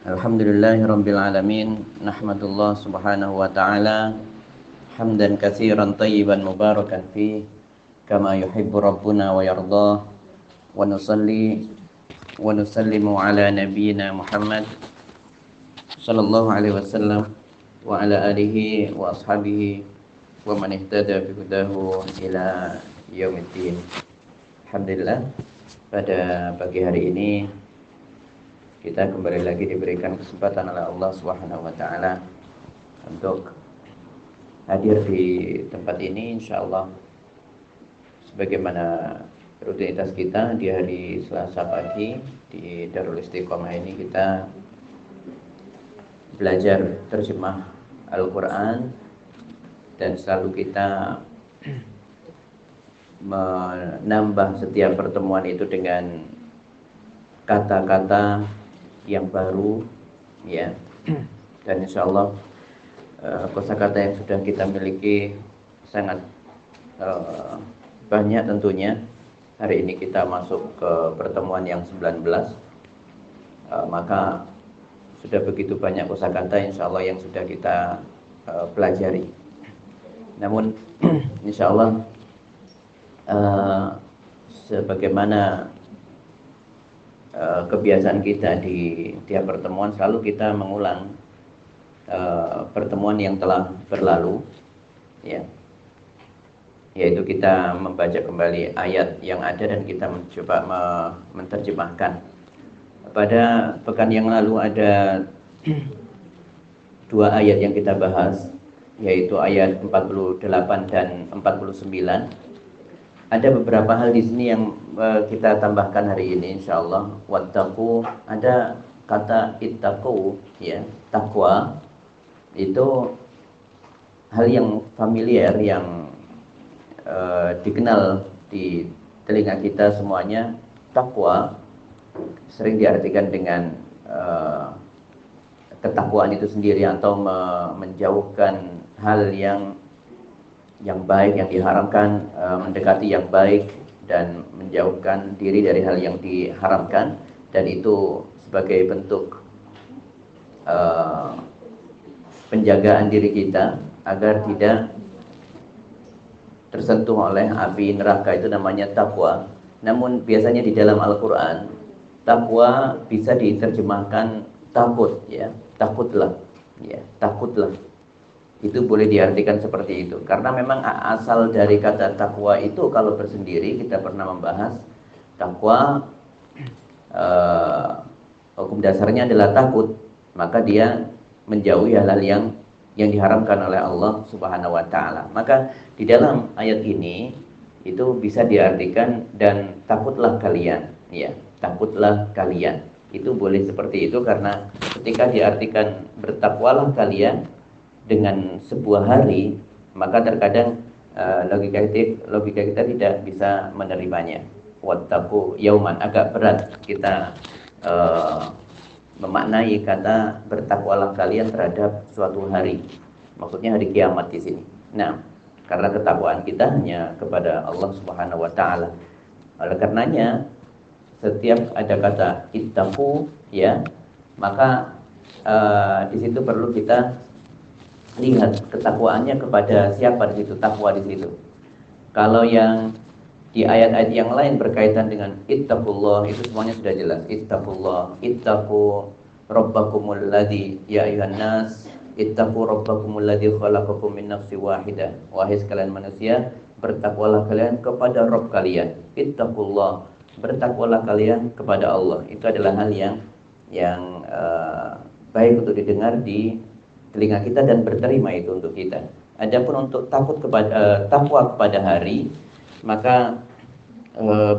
Alhamdulillahirabbil alamin. Nahmadullah subhanahu wa ta'ala hamdan katsiran thayyiban mubarakan fi kama yuhibbu rabbuna wa yardah. Wa nusalli wa nusallimu ala nabiyyina Muhammad sallallahu alaihi wasallam wa ala alihi wa ashabihi wa man ihtada bi hudahu ila yaumiddin. Alhamdulillah, pada pagi hari ini kita kembali lagi diberikan kesempatan oleh Allah Subhanahu wa taala untuk hadir di tempat ini, insyaallah sebagaimana rutinitas kita di hari Selasa pagi di Darul Istiqomah ini kita belajar terjemah Al-Qur'an, dan selalu kita menambah setiap pertemuan itu dengan kata-kata yang baru, ya. Dan insyaallah kosakata yang sudah kita miliki sangat banyak tentunya. Hari ini kita masuk ke pertemuan yang 19, maka sudah begitu banyak kosakata insyaallah yang sudah kita pelajari. Namun insyaallah sebagaimana kebiasaan kita di tiap pertemuan, selalu kita mengulang pertemuan yang telah berlalu, ya, yaitu kita membaca kembali ayat yang ada dan kita mencoba menerjemahkan. Pada pekan yang lalu ada dua ayat yang kita bahas, yaitu ayat 48 dan 49. Ada beberapa hal di sini yang kita tambahkan hari ini insyaallah. Wattaqu, ada kata ittaqu, ya, takwa. Itu hal yang familiar, yang dikenal di telinga kita semuanya. Takwa sering diartikan dengan ketakwaan itu sendiri, atau menjauhkan hal yang baik yang diharamkan, mendekati yang baik dan menjauhkan diri dari hal yang diharamkan, dan itu sebagai bentuk penjagaan diri kita agar tidak tersentuh oleh api neraka. Itu namanya takwa. Namun biasanya di dalam Al-Quran, takwa bisa diterjemahkan takut, ya, takutlah, ya, takutlah. Itu boleh diartikan seperti itu, karena memang asal dari kata takwa itu, kalau bersendiri kita pernah membahas takwa, hukum dasarnya adalah takut, maka dia menjauhi hal-hal yang diharamkan oleh Allah Subhanahu wa taala. Maka di dalam ayat ini itu bisa diartikan dan takutlah kalian, ya, takutlah kalian. Itu boleh seperti itu, karena ketika diartikan bertakwalah kalian dengan sebuah hari, maka terkadang logika kita tidak bisa menerimanya. Wattaqu yauman, agak berat kita memaknai kata bertakwalah kalian terhadap suatu hari. Maksudnya hari kiamat di sini. Nah, karena ketakwaan kita hanya kepada Allah Subhanahu wa taala. Oleh karenanya setiap ada kata ittaqu, ya, maka di situ perlu kita lihat ketakwaannya kepada siapa di situ, takwa di situ. Kalau yang di ayat-ayat yang lain berkaitan dengan ittaqullah, itu semuanya sudah jelas. Ittaqullah, ittaqu rabbakumul ladzi, ya ayuhan nas, ittaqu rabbakumul ladzi khalaqakum min nafsin wahidah. Wahai sekalian manusia, bertakwalah kalian kepada Rabb kalian. Ittaqullah, bertakwalah kalian kepada Allah. Itu adalah hal yang baik untuk didengar di telinga kita dan berterima itu untuk kita. Adapun untuk takwa kepada hari, maka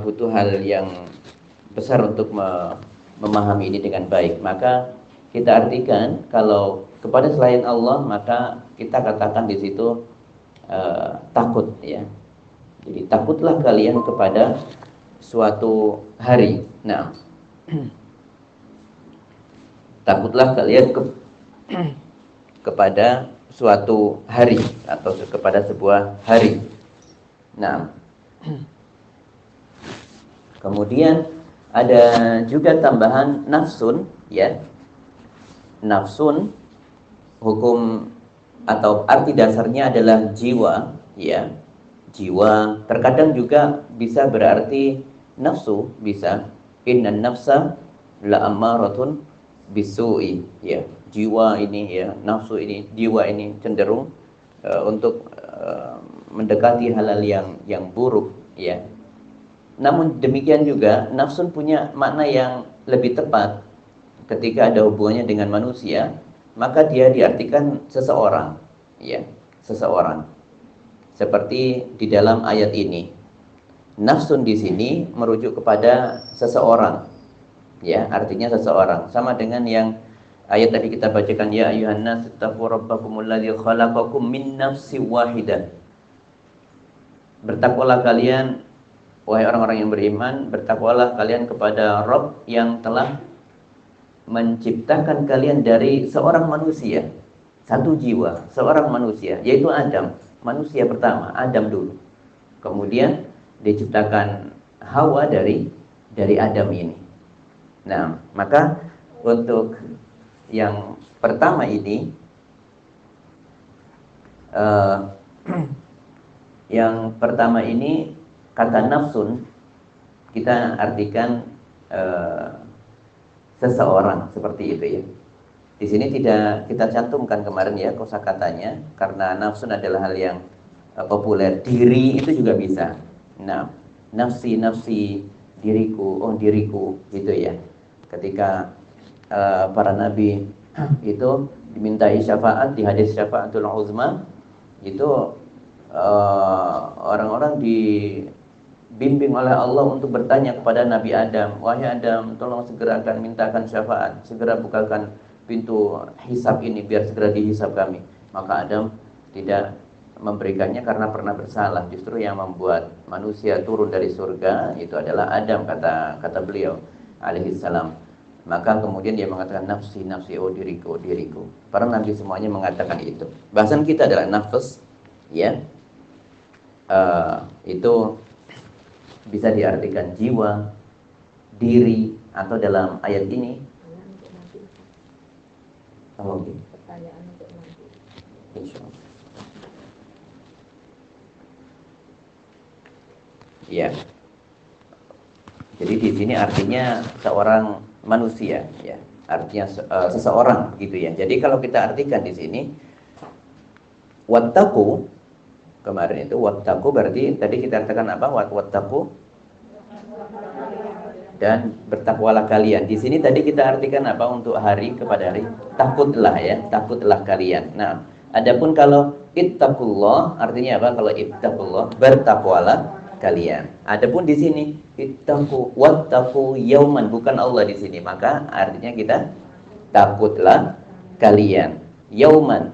butuh hal yang besar untuk memahami ini dengan baik. Maka kita artikan, kalau kepada selain Allah, maka kita katakan di situ takut, ya. Jadi takutlah kalian kepada suatu hari. Nah, takutlah kalian kepada suatu hari atau kepada sebuah hari. Nah, kemudian ada juga tambahan nafsun, ya. nafsun hukum atau arti dasarnya adalah jiwa, ya. Jiwa terkadang juga bisa berarti nafsu, bisa innan nafsa la ammaratun bisu'i, ya. Jiwa ini, ya, nafsu ini, jiwa ini cenderung untuk mendekati hal-hal yang buruk, ya. Namun demikian juga nafsun punya makna yang lebih tepat ketika ada hubungannya dengan manusia, maka dia diartikan seseorang, ya, seseorang. Seperti di dalam ayat ini, nafsun di sini merujuk kepada seseorang, ya, artinya seseorang. Sama dengan yang ayat tadi kita bacakan, ya ayyuhan nas taqu rabbakumul ladzi khalaqakum min nafsin wahidah. Bertakwalah kalian, wahai orang-orang yang beriman, bertakwalah kalian kepada Rabb yang telah menciptakan kalian dari seorang manusia, satu jiwa, seorang manusia, yaitu Adam, manusia pertama, Adam dulu. Kemudian diciptakan Hawa dari Adam ini. Nah, maka untuk yang pertama ini, yang pertama ini kata nafsun kita artikan seseorang, seperti itu, ya. Di sini tidak kita cantumkan kemarin, ya, kosakatanya, karena nafsun adalah hal yang populer. Diri itu juga bisa. Nah, nafsi, nafsi, diriku, oh diriku, gitu, ya. Ketika para nabi itu dimintai syafaat di hadis syafaatul uzma, itu orang-orang dibimbing oleh Allah untuk bertanya kepada Nabi Adam, wahai Adam, tolong segerakan mintakan syafaat, segera bukakan pintu hisab ini biar segera dihisab kami. Maka Adam tidak memberikannya karena pernah bersalah. Justru yang membuat manusia turun dari surga itu adalah Adam, kata beliau alaihi salam. Maka kemudian dia mengatakan nafsi, nafsi, oh diriku, diriku. Para nabi semuanya mengatakan itu. Bahasan kita adalah nafs, ya. Itu bisa diartikan jiwa, diri, atau dalam ayat ini pertanyaan untuk nanti. Insyaallah. Ya. Jadi di sini artinya seorang manusia, ya. Artinya seseorang, gitu, ya. Jadi kalau kita artikan di sini wattaqu, kemarin itu wattaqu berarti tadi kita katakan apa? Wattaqu dan bertakwalah kalian. Di sini tadi kita artikan apa untuk hari, kepada hari? Takutlah, ya, takutlah kalian. Nah, adapun kalau ittaqullah artinya apa? Kalau ittaqullah, bertakwalah kalian. Adapun di sini ittaqu wattaqu yauman, bukan Allah di sini. Maka artinya kita takutlah kalian yauman,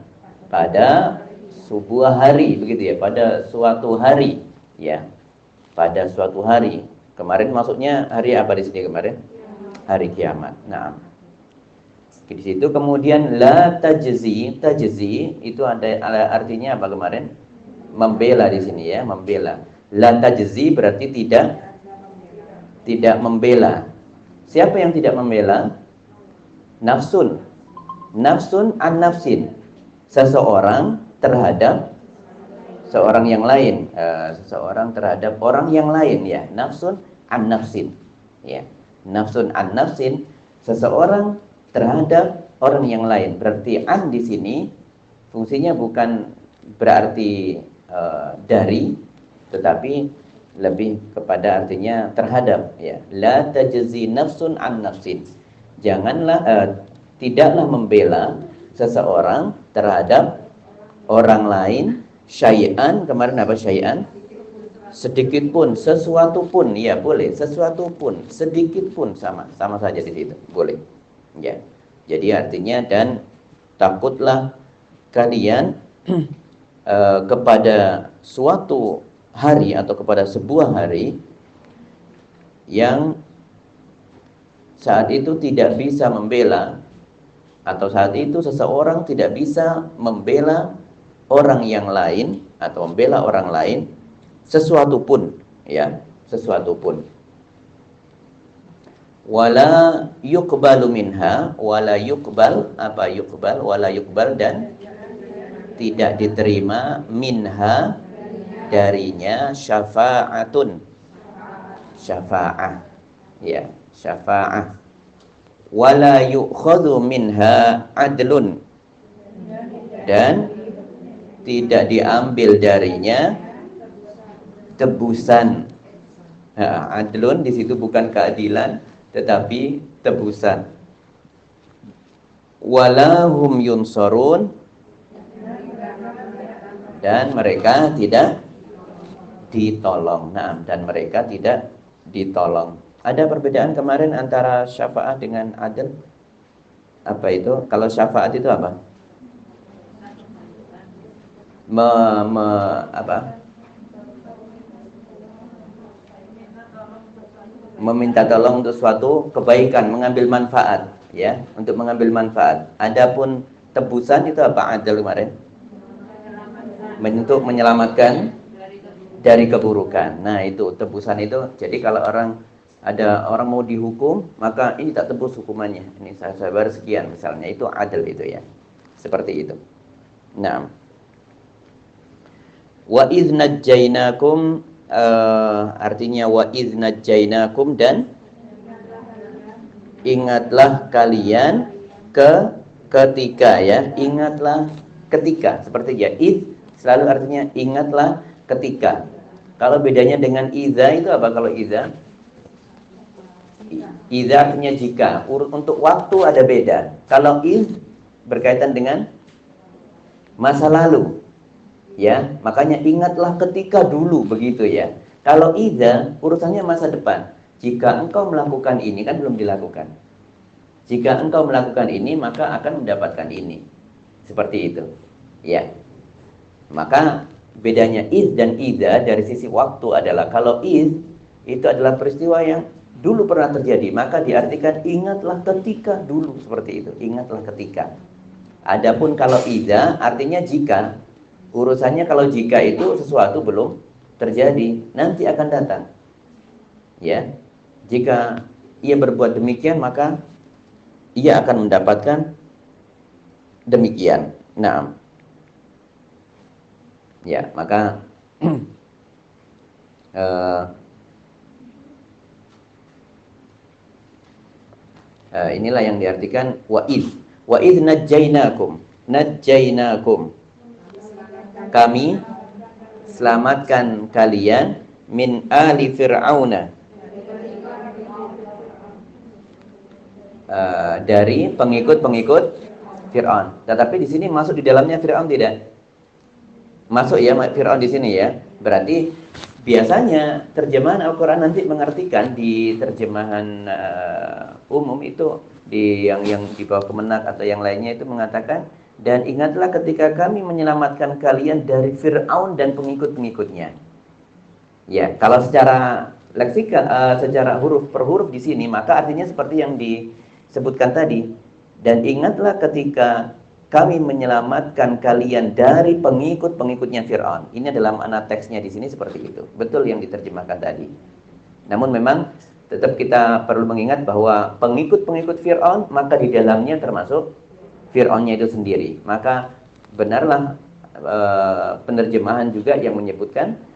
pada sebuah hari, begitu, ya, pada suatu hari, ya. Pada suatu hari. Kemarin maksudnya hari apa di sini kemarin? Hari kiamat. Nah, di situ kemudian la tajzi, tajzi itu ada artinya apa kemarin? Membela di sini, ya, membela. La tajzi berarti tidak membela. Siapa yang tidak membela? Nafsun. Nafsun an nafsin. Seseorang terhadap seorang yang lain, seseorang terhadap orang yang lain, ya. Nafsun an nafsin, ya. Nafsun an nafsin, seseorang terhadap orang yang lain. Berarti an di sini fungsinya bukan berarti dari, tetapi lebih kepada artinya terhadap, ya. La tajzi nafsun an nafsin. Janganlah tidaklah membela seseorang terhadap orang lain, syai'an, kemarin apa syai'an? Sedikit pun, sesuatu pun, ya boleh, sesuatu pun, sedikit pun, sama saja di situ, boleh, ya. Jadi artinya dan takutlah kalian kepada suatu hari atau kepada sebuah hari yang saat itu tidak bisa membela, atau saat itu seseorang tidak bisa membela orang yang lain atau membela orang lain, sesuatu pun, ya, sesuatu pun. Wala yuqbalu minha, wala yuqbal, apa yuqbal? Wala yuqbal, dan tidak diterima minha, darinya, syafa'atun, syafa'ah, ya, syafa'ah. Wala yu'khadhu minha adlun, dan tidak diambil darinya tebusan. Adlun di situ bukan keadilan, tetapi tebusan. Wala hum yunsarun, dan mereka tidak ditolong. Nah, dan mereka tidak ditolong. Ada perbedaan kemarin antara syafaat dengan adl? Apa itu? Kalau syafaat itu apa? Apa? Meminta tolong untuk suatu kebaikan, mengambil manfaat, ya, untuk mengambil manfaat. Adapun tebusan itu apa adl kemarin? Untuk menyelamatkan dari keburukan. Nah, itu tebusan itu. Jadi kalau ada orang mau dihukum, maka ini tak tebus hukumannya. Ini saya sabar sekian misalnya. Itu adl itu, ya. Seperti itu. Nah. Wa idz najjainakum, artinya wa idz najjainakum, dan ingatlah kalian ketika, ya. Ingatlah ketika, seperti ya, idz selalu artinya ingatlah ketika. Kalau bedanya dengan idza itu apa? Kalau idza artinya jika. Untuk waktu ada beda. Kalau idz berkaitan dengan masa lalu, ya, makanya ingatlah ketika dulu, begitu ya. Kalau idza urusannya masa depan. Jika engkau melakukan ini, kan belum dilakukan. Jika engkau melakukan ini, maka akan mendapatkan ini. Seperti itu, ya. Maka bedanya iz dan idza dari sisi waktu adalah, kalau iz itu adalah peristiwa yang dulu pernah terjadi, maka diartikan ingatlah ketika dulu, seperti itu. Ingatlah ketika. Adapun kalau idza artinya jika. Urusannya kalau jika itu sesuatu belum terjadi, nanti akan datang. Ya. Jika ia berbuat demikian, maka ia akan mendapatkan demikian. Nah, ya, maka inilah yang diartikan wa idz najjainakum. Najjainakum, kami selamatkan kalian, min ali fir'auna, dari pengikut-pengikut Fir'aun. Tetapi di sini masuk di dalamnya Fir'aun tidak? Masuk ya Fir'aun di sini ya. Berarti biasanya terjemahan Al-Qur'an nanti mengartikan di terjemahan umum itu, di yang di bawah Kemenak atau yang lainnya itu mengatakan, dan ingatlah ketika kami menyelamatkan kalian dari Fir'aun dan pengikut-pengikutnya. Ya, kalau secara leksikal, secara huruf per huruf di sini, maka artinya seperti yang disebutkan tadi. Dan ingatlah ketika kami menyelamatkan kalian dari pengikut-pengikutnya Fir'aun. Ini adalah makna teksnya di sini seperti itu. Betul yang diterjemahkan tadi. Namun memang tetap kita perlu mengingat bahwa pengikut-pengikut Fir'aun, maka di dalamnya termasuk Fir'aunnya itu sendiri. Maka benarlah penerjemahan juga yang menyebutkan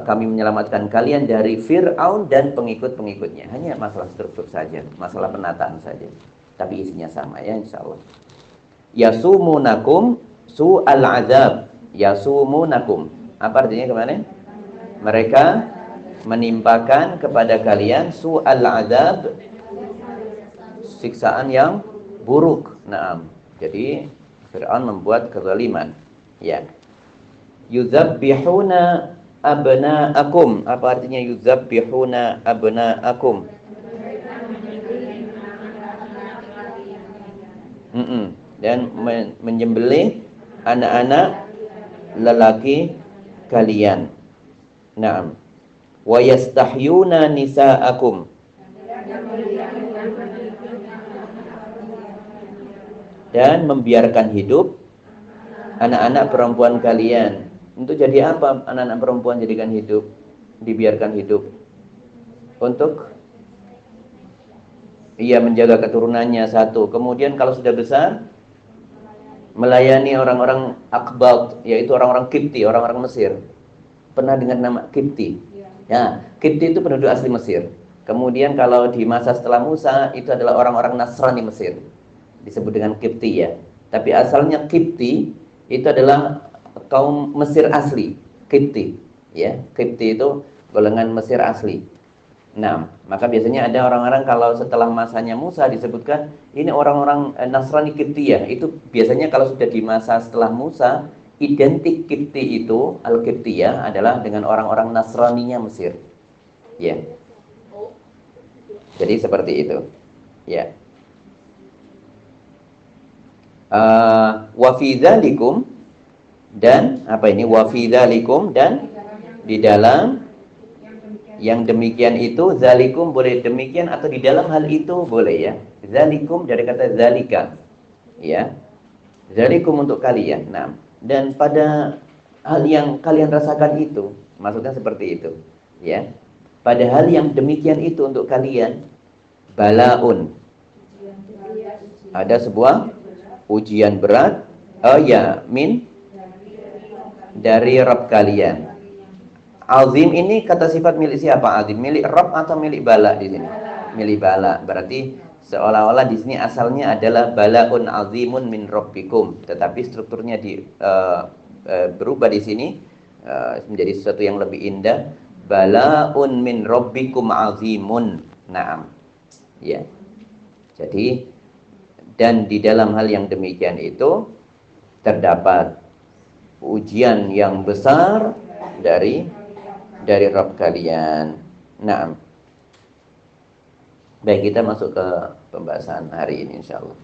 kami menyelamatkan kalian dari Fir'aun dan pengikut-pengikutnya. Hanya masalah struktur saja, masalah penataan saja. Tapi isinya sama ya, insyaallah. Yasumunakum su'al azab. Yasumunakum. Apa artinya kemarin? Mereka menimpakan kepada kalian su'al azab, siksaan yang buruk. Naam. Jadi Fir'aun membuat kezaliman. Ya. Yuzabbihuna abna'akum. Apa artinya yuzabbihuna abna'akum? Dan menyembelih anak-anak lelaki kalian. Naam. Wa yastahyuna nisa'akum. Dan membiarkan hidup anak-anak perempuan kalian. Untuk jadi apa anak-anak perempuan jadikan hidup, dibiarkan hidup? Untuk Iya, menjaga keturunannya satu. Kemudian kalau sudah besar, melayani orang-orang Akbat, yaitu orang-orang Kipti, orang-orang Mesir. Pernah dengar nama Kipti? Ya, Kipti itu penduduk asli Mesir. Kemudian kalau di masa setelah Musa, itu adalah orang-orang Nasrani Mesir. Disebut dengan Kipti ya. Tapi asalnya Kipti itu adalah kaum Mesir asli. Kipti, ya. Kipti itu golongan Mesir asli. Nah, maka biasanya ada orang-orang kalau setelah masanya Musa disebutkan ini orang-orang Nasrani Kiptiyah. Itu biasanya kalau sudah di masa setelah Musa, identik Kipti itu, Al-Kiptiyah adalah dengan orang-orang Nasraninya Mesir. Ya. Jadi seperti itu. Ya. Wa fi dzalikum, dan apa ini? Wa fi dzalikum, dan di dalam yang demikian itu, zalikum boleh demikian atau di dalam hal itu boleh ya. Zalikum dari kata zalika. Ya. Zalikum untuk kalian. Nah, dan pada hal yang kalian rasakan itu, maksudnya seperti itu, ya. Pada hal yang demikian itu untuk kalian, balaun. Ada sebuah ujian berat, oh ya, dari Rabb kalian. Azim ini kata sifat milik siapa? Azim milik Rabb atau milik bala di sini? Milik bala. Berarti seolah-olah di sini asalnya adalah balaun azimun min rabbikum, tetapi strukturnya berubah di sini menjadi sesuatu yang lebih indah. Balaun min rabbikum azimun. Naam. Ya. Jadi dan di dalam hal yang demikian itu terdapat ujian yang besar dari Rabb kalian. Naam. Baik, kita masuk ke pembahasan hari ini insyaallah.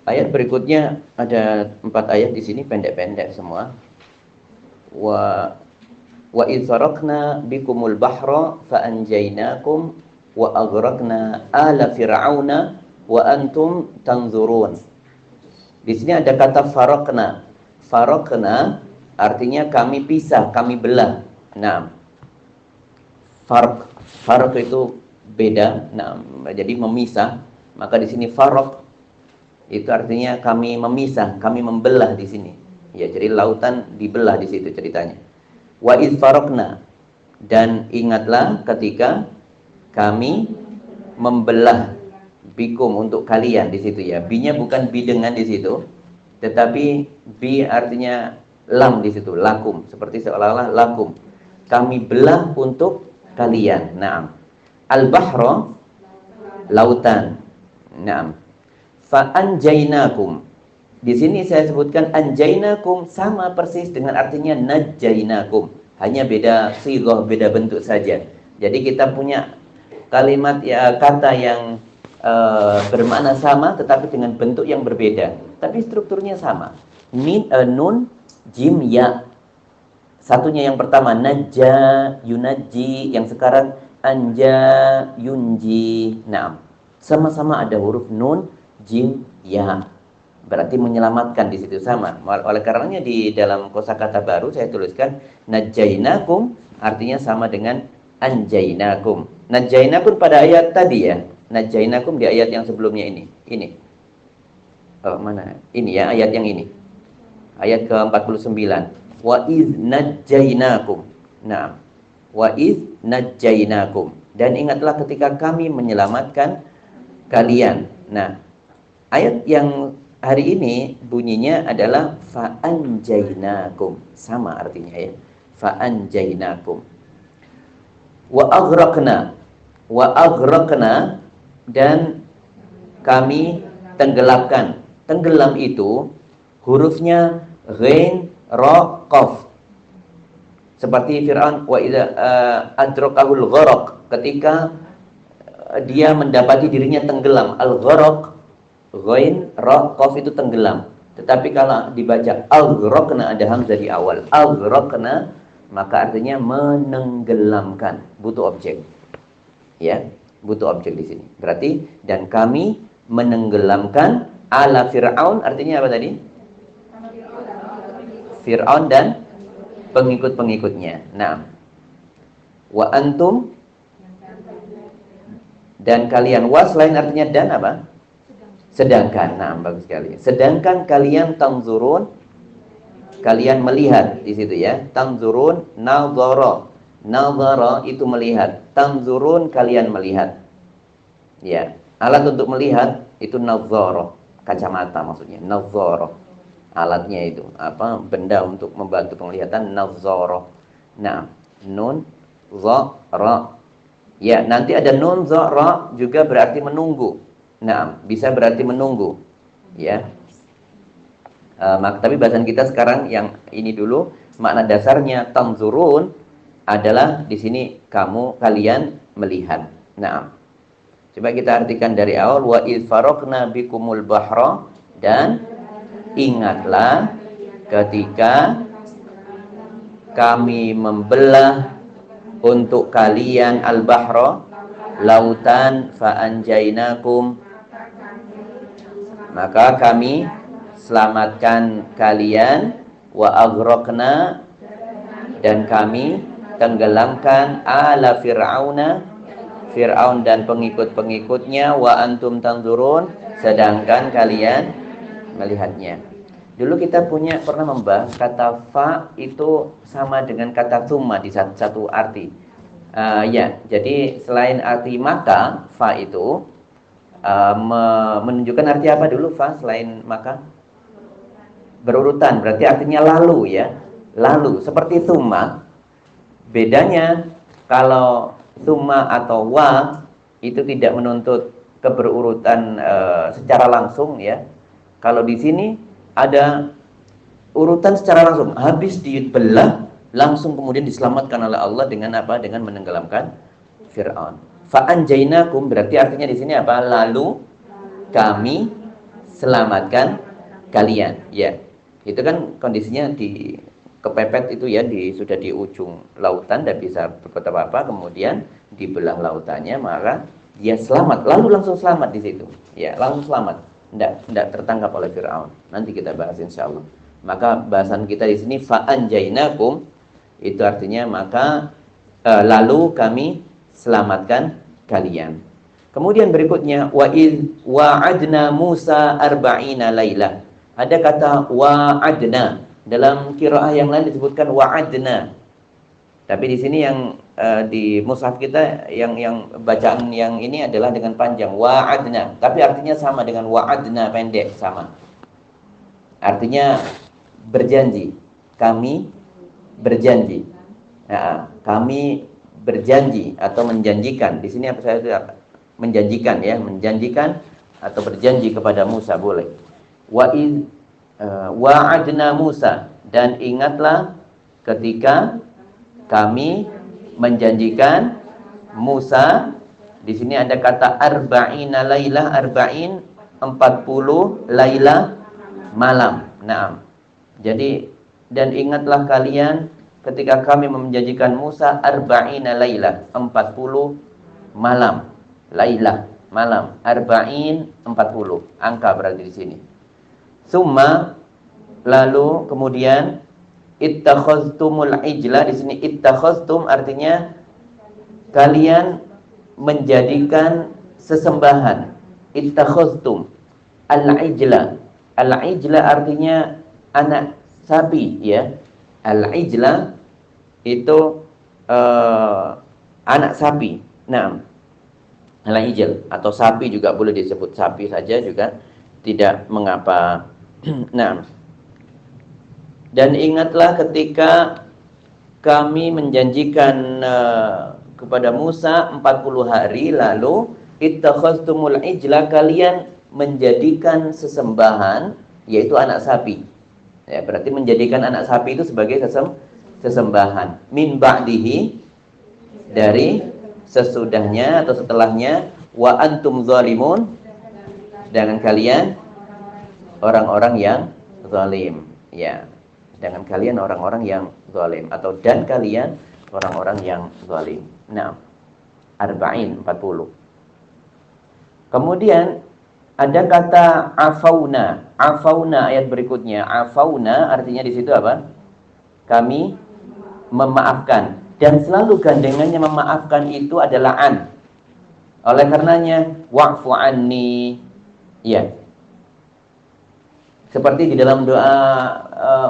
Ayat berikutnya ada 4 ayat di sini pendek-pendek semua. Wa idh sarakna bikumul bahra fa anjaynakum wa aghraqna ala fir'auna wa antum tanzurun. Di sini ada kata faraqna. Faraqna artinya kami pisah, kami belah. Nah, farq itu beda. Nah, jadi memisah. Maka di sini faraq itu artinya kami memisah, kami membelah di sini. Ya, jadi lautan dibelah di situ ceritanya. Wa idh faraqna, dan ingatlah ketika kami membelah bikum untuk kalian di situ ya. Bi-nya bukan bi dengan di situ, tetapi bi artinya lam di situ, lakum, seperti seolah-olah lakum. Kami belah untuk kalian. Naam. Al-bahra lautan. Naam. Fa anjainakum. Di sini saya sebutkan anjainakum sama persis dengan artinya najjainakum. Hanya beda sighah, beda bentuk saja. Jadi kita punya kalimat ya, kata yang bermakna sama tetapi dengan bentuk yang berbeda, tapi strukturnya sama. Nun, jim, ya. Satunya yang pertama najja, yunajji, yang sekarang anja, yunji. Nah, sama-sama ada huruf nun, jim, ya. Berarti menyelamatkan di situ sama. Oleh karenanya di dalam kosakata baru saya tuliskan najjainakum artinya sama dengan anjainakum. Najjainakum pada ayat tadi ya. Najjainakum di ayat yang sebelumnya ini. Ini. Oh, mana? Ini ya, ayat yang ini. Ayat ke-49. Wa iz najjainakum. Nah, wa iz najjainakum. Dan ingatlah ketika kami menyelamatkan kalian. Nah, ayat yang hari ini bunyinya adalah fa anjainakum. Sama artinya ya. Fa anjainakum. Wa aghraqna, dan kami tenggelamkan. Tenggelam itu hurufnya ghain, ra, qaf. Seperti Fir'aun wa idza adrakahul gharaq, ketika dia mendapati dirinya tenggelam. Al-gharaq ghain, ra, qaf itu tenggelam. Tetapi kalau dibaca aghraqna ada hamzah di awal. Aghraqna maka artinya menenggelamkan, butuh objek. Ya, butuh objek di sini. Berarti dan kami menenggelamkan ala Fir'aun artinya apa tadi? Fir'aun dan pengikut-pengikutnya. Nah, wa antum, dan kalian. Wa selain artinya dan apa? Sedangkan. Nah, bagus sekali. Sedangkan kalian tanzurun, kalian melihat di situ ya. Tanzurun, nazara. Nazara itu melihat. Tanzurun kalian melihat. Ya, alat untuk melihat itu nazara, kacamata maksudnya. Nazara. Alatnya itu apa? Benda untuk membantu penglihatan, nazara. Nah, nun za ra. Ya, nanti ada nun za ra juga berarti menunggu. Nah, bisa berarti menunggu. Ya. Tapi bahasan kita sekarang yang ini dulu, makna dasarnya tanzurun adalah di sini kalian melihat. Nah, coba kita artikan dari awal, wa id faraqna bikumul bahra, dan ingatlah ketika kami membelah untuk kalian al-bahra, lautan, fa anjainakum, maka kami selamatkan kalian, wa aghraqna, dan kami tenggelamkan ala fir'auna, Fir'aun dan pengikut-pengikutnya, wa antum tanzurun, sedangkan kalian melihatnya. Dulu kita pernah membahas kata fa itu sama dengan kata thumma di satu arti. Ya, jadi selain arti maka, fa itu menunjukkan arti apa dulu fa selain maka? Berurutan, berarti artinya lalu ya. Lalu, seperti thumma. Bedanya kalau thumma atau wa itu tidak menuntut keberurutan secara langsung ya. Kalau di sini ada urutan secara langsung, habis dibelah langsung kemudian diselamatkan oleh Allah dengan apa? Dengan menenggelamkan Fir'aun. Fa anjainakum berarti artinya di sini apa? Lalu kami selamatkan kalian. Ya. Itu kan kondisinya kepepet itu ya, sudah di ujung lautan, tidak bisa berbuat apa-apa, kemudian dibelah lautannya, maka dia selamat, lalu langsung selamat di situ. Ya, langsung selamat. Tidak tertangkap oleh Fir'aun. Nanti kita bahas insyaallah. Maka bahasan kita di sini fa anjainakum itu artinya maka lalu kami selamatkan kalian. Kemudian berikutnya wa id wa'adna Musa arba'ina lailah. Ada kata wa'adna. Dalam qiraah yang lain disebutkan wa'adna. Tapi di sini yang di mushaf kita yang bacaan yang ini adalah dengan panjang wa'adna. Tapi artinya sama dengan wa'adna, pendek, sama. Artinya berjanji. Kami berjanji. Nah, kami berjanji atau menjanjikan. Di sini apa saya menjanjikan ya, menjanjikan atau berjanji kepada Musa boleh. Wa'adna Musa, dan ingatlah ketika kami menjanjikan Musa. Di sini ada kata arba'ina lailah, arba'in 40, lailah malam. Naam. Jadi dan ingatlah kalian ketika kami menjanjikan Musa arba'ina lailah, 40 malam. Lailah malam, arba'in 40, angka berarti di sini. Summa, lalu kemudian ittakhaztumul ijla. Di sini ittakhaztum artinya kalian menjadikan sesembahan. Ittakhaztum al-ijla. Al-ijla artinya anak sapi ya. Al-ijla itu anak sapi. Nah, al-ijl atau sapi juga boleh disebut sapi saja juga tidak mengapa. Nah, dan ingatlah ketika kami menjanjikan kepada Musa 40 hari, lalu ittakhaztumul ijla, kalian menjadikan sesembahan, yaitu anak sapi. Ya, berarti menjadikan anak sapi itu sebagai sesembahan. Min ba'dihi, dari sesudahnya atau setelahnya, wa antum zalimun, dengan kalian orang-orang yang zalim. Ya, dengan kalian orang-orang yang zalim, atau dan kalian orang-orang yang zalim. Nah, arba'in 40. Kemudian ada kata afauna. Afauna ayat berikutnya. Afauna artinya di situ apa? Kami memaafkan, dan selalu gandengannya memaafkan itu adalah an. Oleh karenanya wa'fu anni, ya, seperti di dalam doa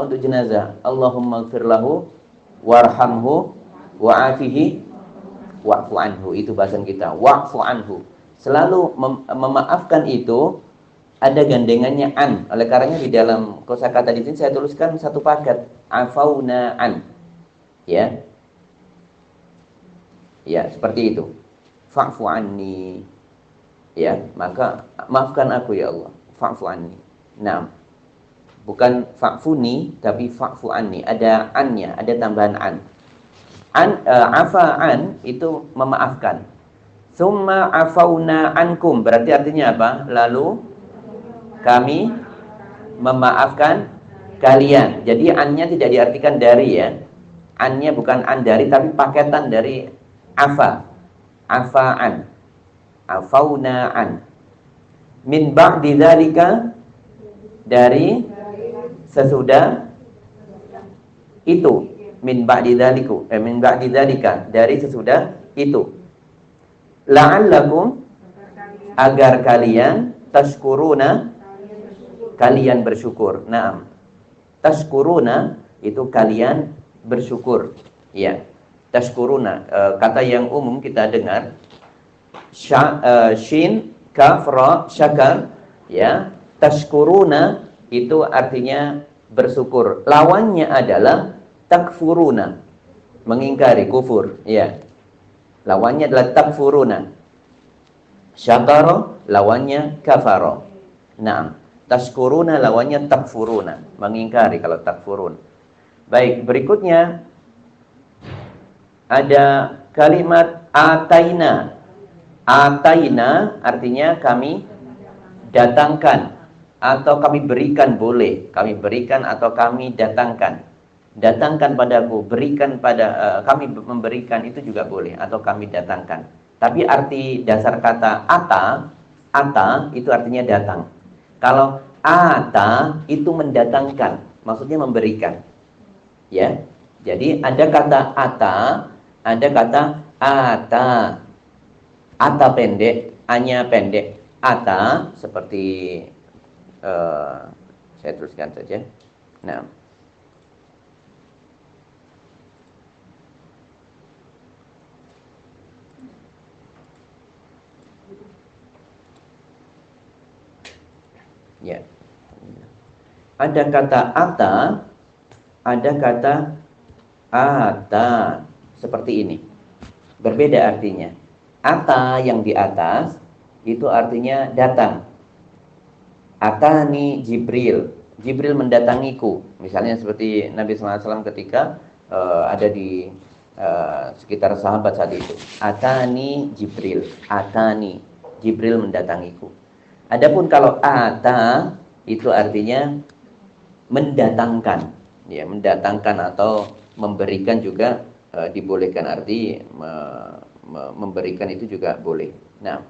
untuk jenazah, Allahumma ighfir lahu warhamhu wa'afihi wa'fu anhu. Itu bahasan kita, wa'fu anhu. Selalu memaafkan itu ada gandengannya an. Oleh karenanya di dalam kosakata di sini saya tuliskan satu paket, afauna an. Ya. Ya, seperti itu. Fa'fu anni. Ya, maka maafkan aku ya Allah. Fa'fu anni. Nah, bukan fa'funi tapi fa'fu anni. Ada annya, ada tambahan an. Afa'an itu memaafkan. Summa afauna ankum, berarti artinya apa? Lalu kami memaafkan kalian. Jadi annya tidak diartikan dari, ya. Annya bukan an dari, tapi paketan dari afa. Afa'an, afauna an. Min ba'di dzalika, dari sesudah itu. Min ba'di dzaliku, min ba'di dzalika, dari sesudah itu. La'allakum, agar kalian tashkuruna, kalian bersyukur. Naam. Tashkuruna itu kalian bersyukur. Ya. Tashkuruna, kata yang umum kita dengar, shin, kaf, ra, syakar, ya. Tashkuruna itu artinya bersyukur. Lawannya adalah takfuruna, mengingkari, kufur, ya. Lawannya adalah takfuruna. Syakara lawannya kafara. Naam. Tashkuruna lawannya takfuruna, mengingkari kalau takfurun. Baik, berikutnya ada kalimat ataina. Ataina artinya kami datangkan atau kami berikan, boleh. Kami berikan atau kami datangkan. Datangkan padaku, berikan pada kami memberikan, itu juga boleh, atau kami datangkan. Tapi arti dasar kata ata itu artinya datang. Kalau ata itu mendatangkan, maksudnya memberikan. Ya. Jadi ada kata ata, ada kata ata. Ata pendek, anya pendek. Ata seperti saya teruskan saja. Nah, ya. Ada kata ata, ada kata ata, seperti ini. Berbeda artinya. Ata yang di atas itu artinya datang. Atani Jibril. Jibril mendatangiku. Misalnya seperti Nabi SAW ketika ada di sekitar sahabat saat itu. Atani Jibril. Atani Jibril mendatangiku. Adapun kalau ata itu artinya mendatangkan, ya, mendatangkan atau memberikan juga dibolehkan, arti memberikan itu juga boleh. Nah,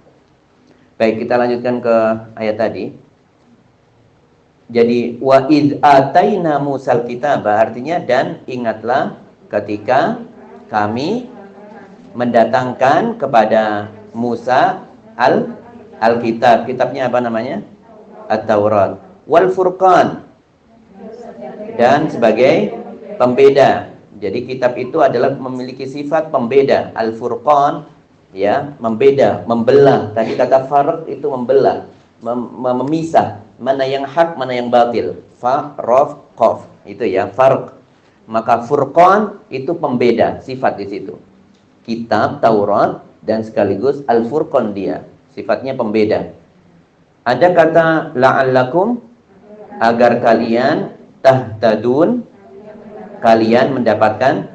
baik, kita lanjutkan ke ayat tadi. Jadi wa id ataina Musal kitaba, artinya dan ingatlah ketika kami mendatangkan kepada Musa Alkitab. Kitabnya apa namanya? At-Taurat. Wal Furqan, dan sebagai pembeda. Jadi kitab itu adalah memiliki sifat pembeda. Al-Furqan, ya, membeda, membelah. Tadi kata farq itu membelah, memisah mana yang hak, mana yang batil. Fa, rof, qaf, itu ya, farq. Maka Furqan itu pembeda, sifat di situ. Kitab Taurat dan sekaligus Al-Furqan, dia sifatnya pembeda. Ada kata la'allakum, agar kalian tahtadun, kalian mendapatkan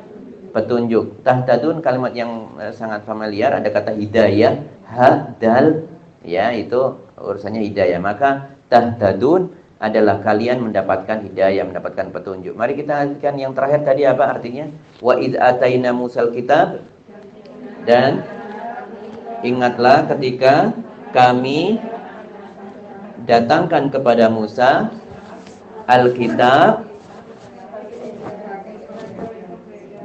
petunjuk. Tahtadun kalimat yang sangat familiar, ada kata hidayah, ha, dal, ya, itu urusannya hidayah. Maka tahtadun adalah kalian mendapatkan hidayah, mendapatkan petunjuk. Mari kita lihatkan yang terakhir tadi apa artinya? Wa id ataina Musal kitab, dan ingatlah ketika kami datangkan kepada Musa Alkitab,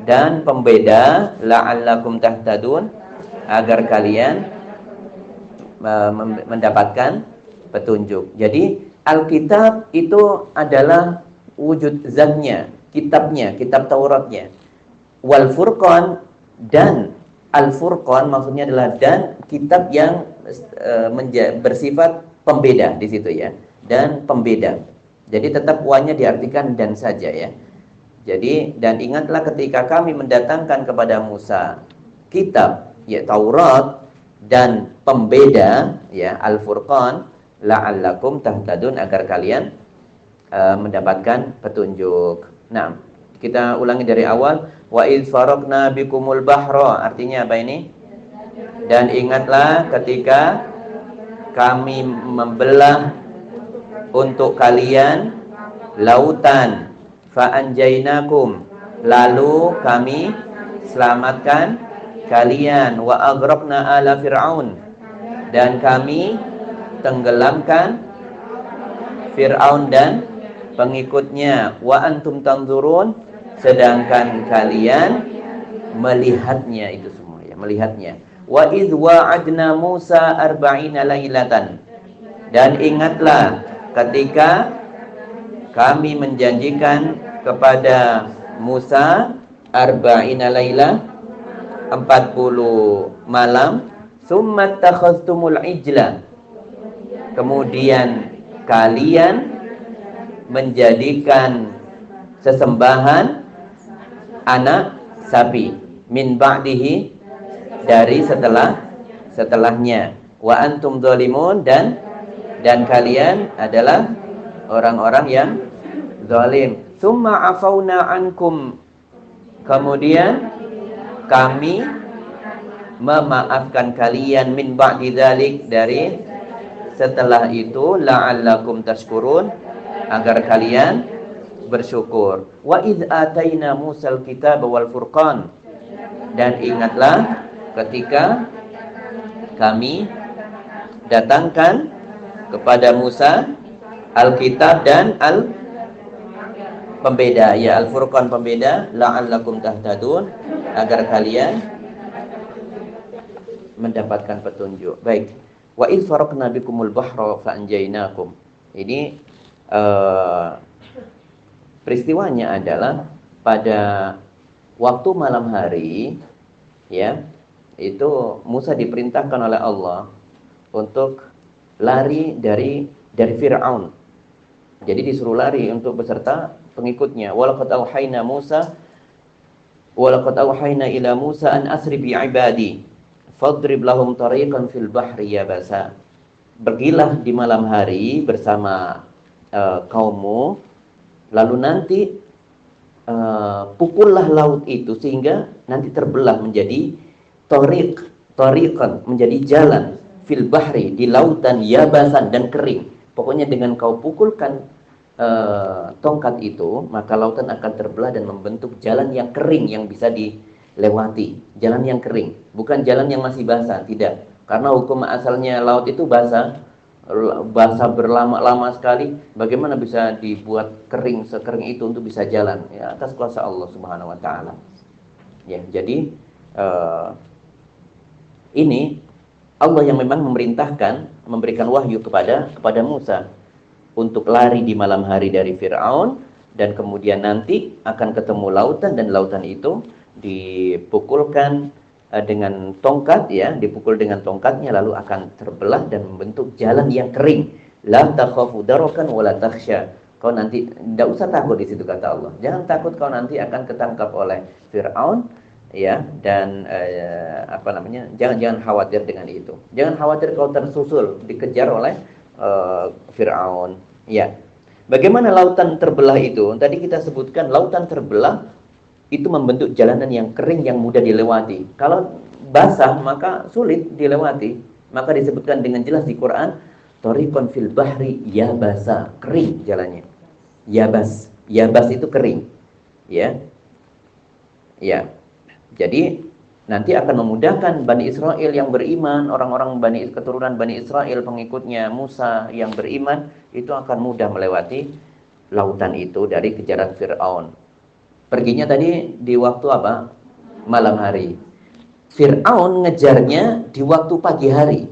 dan pembeda, la'allakum tahtadun, agar kalian mendapatkan petunjuk. Jadi Alkitab itu adalah wujud zatnya, kitabnya, kitab Tauratnya. Wal Furqan, dan Al-Furqan maksudnya adalah dan kitab yang bersifat pembeda di situ ya. Dan pembeda. Jadi tetap wanya diartikan dan saja ya. Jadi dan ingatlah ketika kami mendatangkan kepada Musa kitab ya Taurat dan pembeda ya Al-Furqan, la'allakum tahtadun, agar kalian mendapatkan petunjuk. Nah, kita ulangi dari awal. Wa idz faraqna bikumul bahra, artinya apa ini? Dan ingatlah ketika kami membelah untuk kalian lautan, fa anjainakum, lalu kami selamatkan kalian, wa aghraqna ala fir'aun, dan kami tenggelamkan Fir'aun dan pengikutnya, wa antum tanzurun, sedangkan kalian melihatnya itu semua ya, melihatnya. Wa idz wa'adna Musa arba'ina lailatan, dan ingatlah ketika kami menjanjikan kepada Musa arba'ina lailah, 40 malam, summa takhaztumul ijla, kemudian kalian menjadikan sesembahan anak sapi, min ba'dihi, dari setelahnya, wa antum zalimun, dan kalian adalah orang-orang yang zalim. Summa afauna ankum, kemudian kami memaafkan kalian, min ba'di dzalik, dari setelah itu, la'allakum tashkurun, agar kalian bersyukur. Wa idz ataina Musal kitaba wal furqan, dan ingatlah ketika kami datangkan kepada Musa Alkitab dan pembeda ya, Al-Furqan pembeda, la'allakum tahtadun, agar kalian mendapatkan petunjuk. Baik. Wa idz faraqna bikumul bahra fa anjaynakum. Ini peristiwanya adalah pada waktu malam hari ya, itu Musa diperintahkan oleh Allah untuk lari dari Fir'aun. Jadi disuruh lari untuk beserta pengikutnya. Walaqad auhayna ila Musa an asri bi ibadi fadrib lahum tariqan fil bahri yabasa. Pergilah di malam hari bersama kaummu, lalu nanti pukullah laut itu sehingga nanti terbelah menjadi tariqan, menjadi jalan, fil bahri, di lautan, yabasan, dan kering. Pokoknya dengan kau pukulkan tongkat itu, maka lautan akan terbelah dan membentuk jalan yang kering yang bisa dilewati. Jalan yang kering, bukan jalan yang masih basah, tidak. Karena hukum asalnya laut itu basah berlama-lama sekali. Bagaimana bisa dibuat kering sekering itu untuk bisa jalan? Ya, atas kuasa Allah Subhanahu wa taala. Ya, jadi ini Allah yang memang memerintahkan, memberikan wahyu kepada Musa untuk lari di malam hari dari Fir'aun, dan kemudian nanti akan ketemu lautan, dan lautan itu dipukulkan dengan tongkat ya, dipukul dengan tongkatnya, lalu akan terbelah dan membentuk jalan yang kering. La takhafu darakan wala takhsha. Kau nanti tidak usah takut di situ, kata Allah. Jangan takut, kau nanti akan ketangkap oleh Fir'aun ya, dan jangan khawatir dengan itu. Jangan khawatir kau tersusul dikejar oleh Fir'aun ya. Bagaimana lautan terbelah itu? Tadi kita sebutkan lautan terbelah itu membentuk jalanan yang kering yang mudah dilewati. Kalau basah maka sulit dilewati. Maka disebutkan dengan jelas di Quran, tariqan fil bahri yabasa, kering jalannya. Yabas itu kering. Ya. Ya. Jadi nanti akan memudahkan Bani Israel yang beriman, orang-orang keturunan Bani Israel, pengikutnya Musa yang beriman, itu akan mudah melewati lautan itu dari kejaran Fir'aun. Perginya tadi di waktu apa? Malam hari. Fir'aun ngejarnya di waktu pagi hari.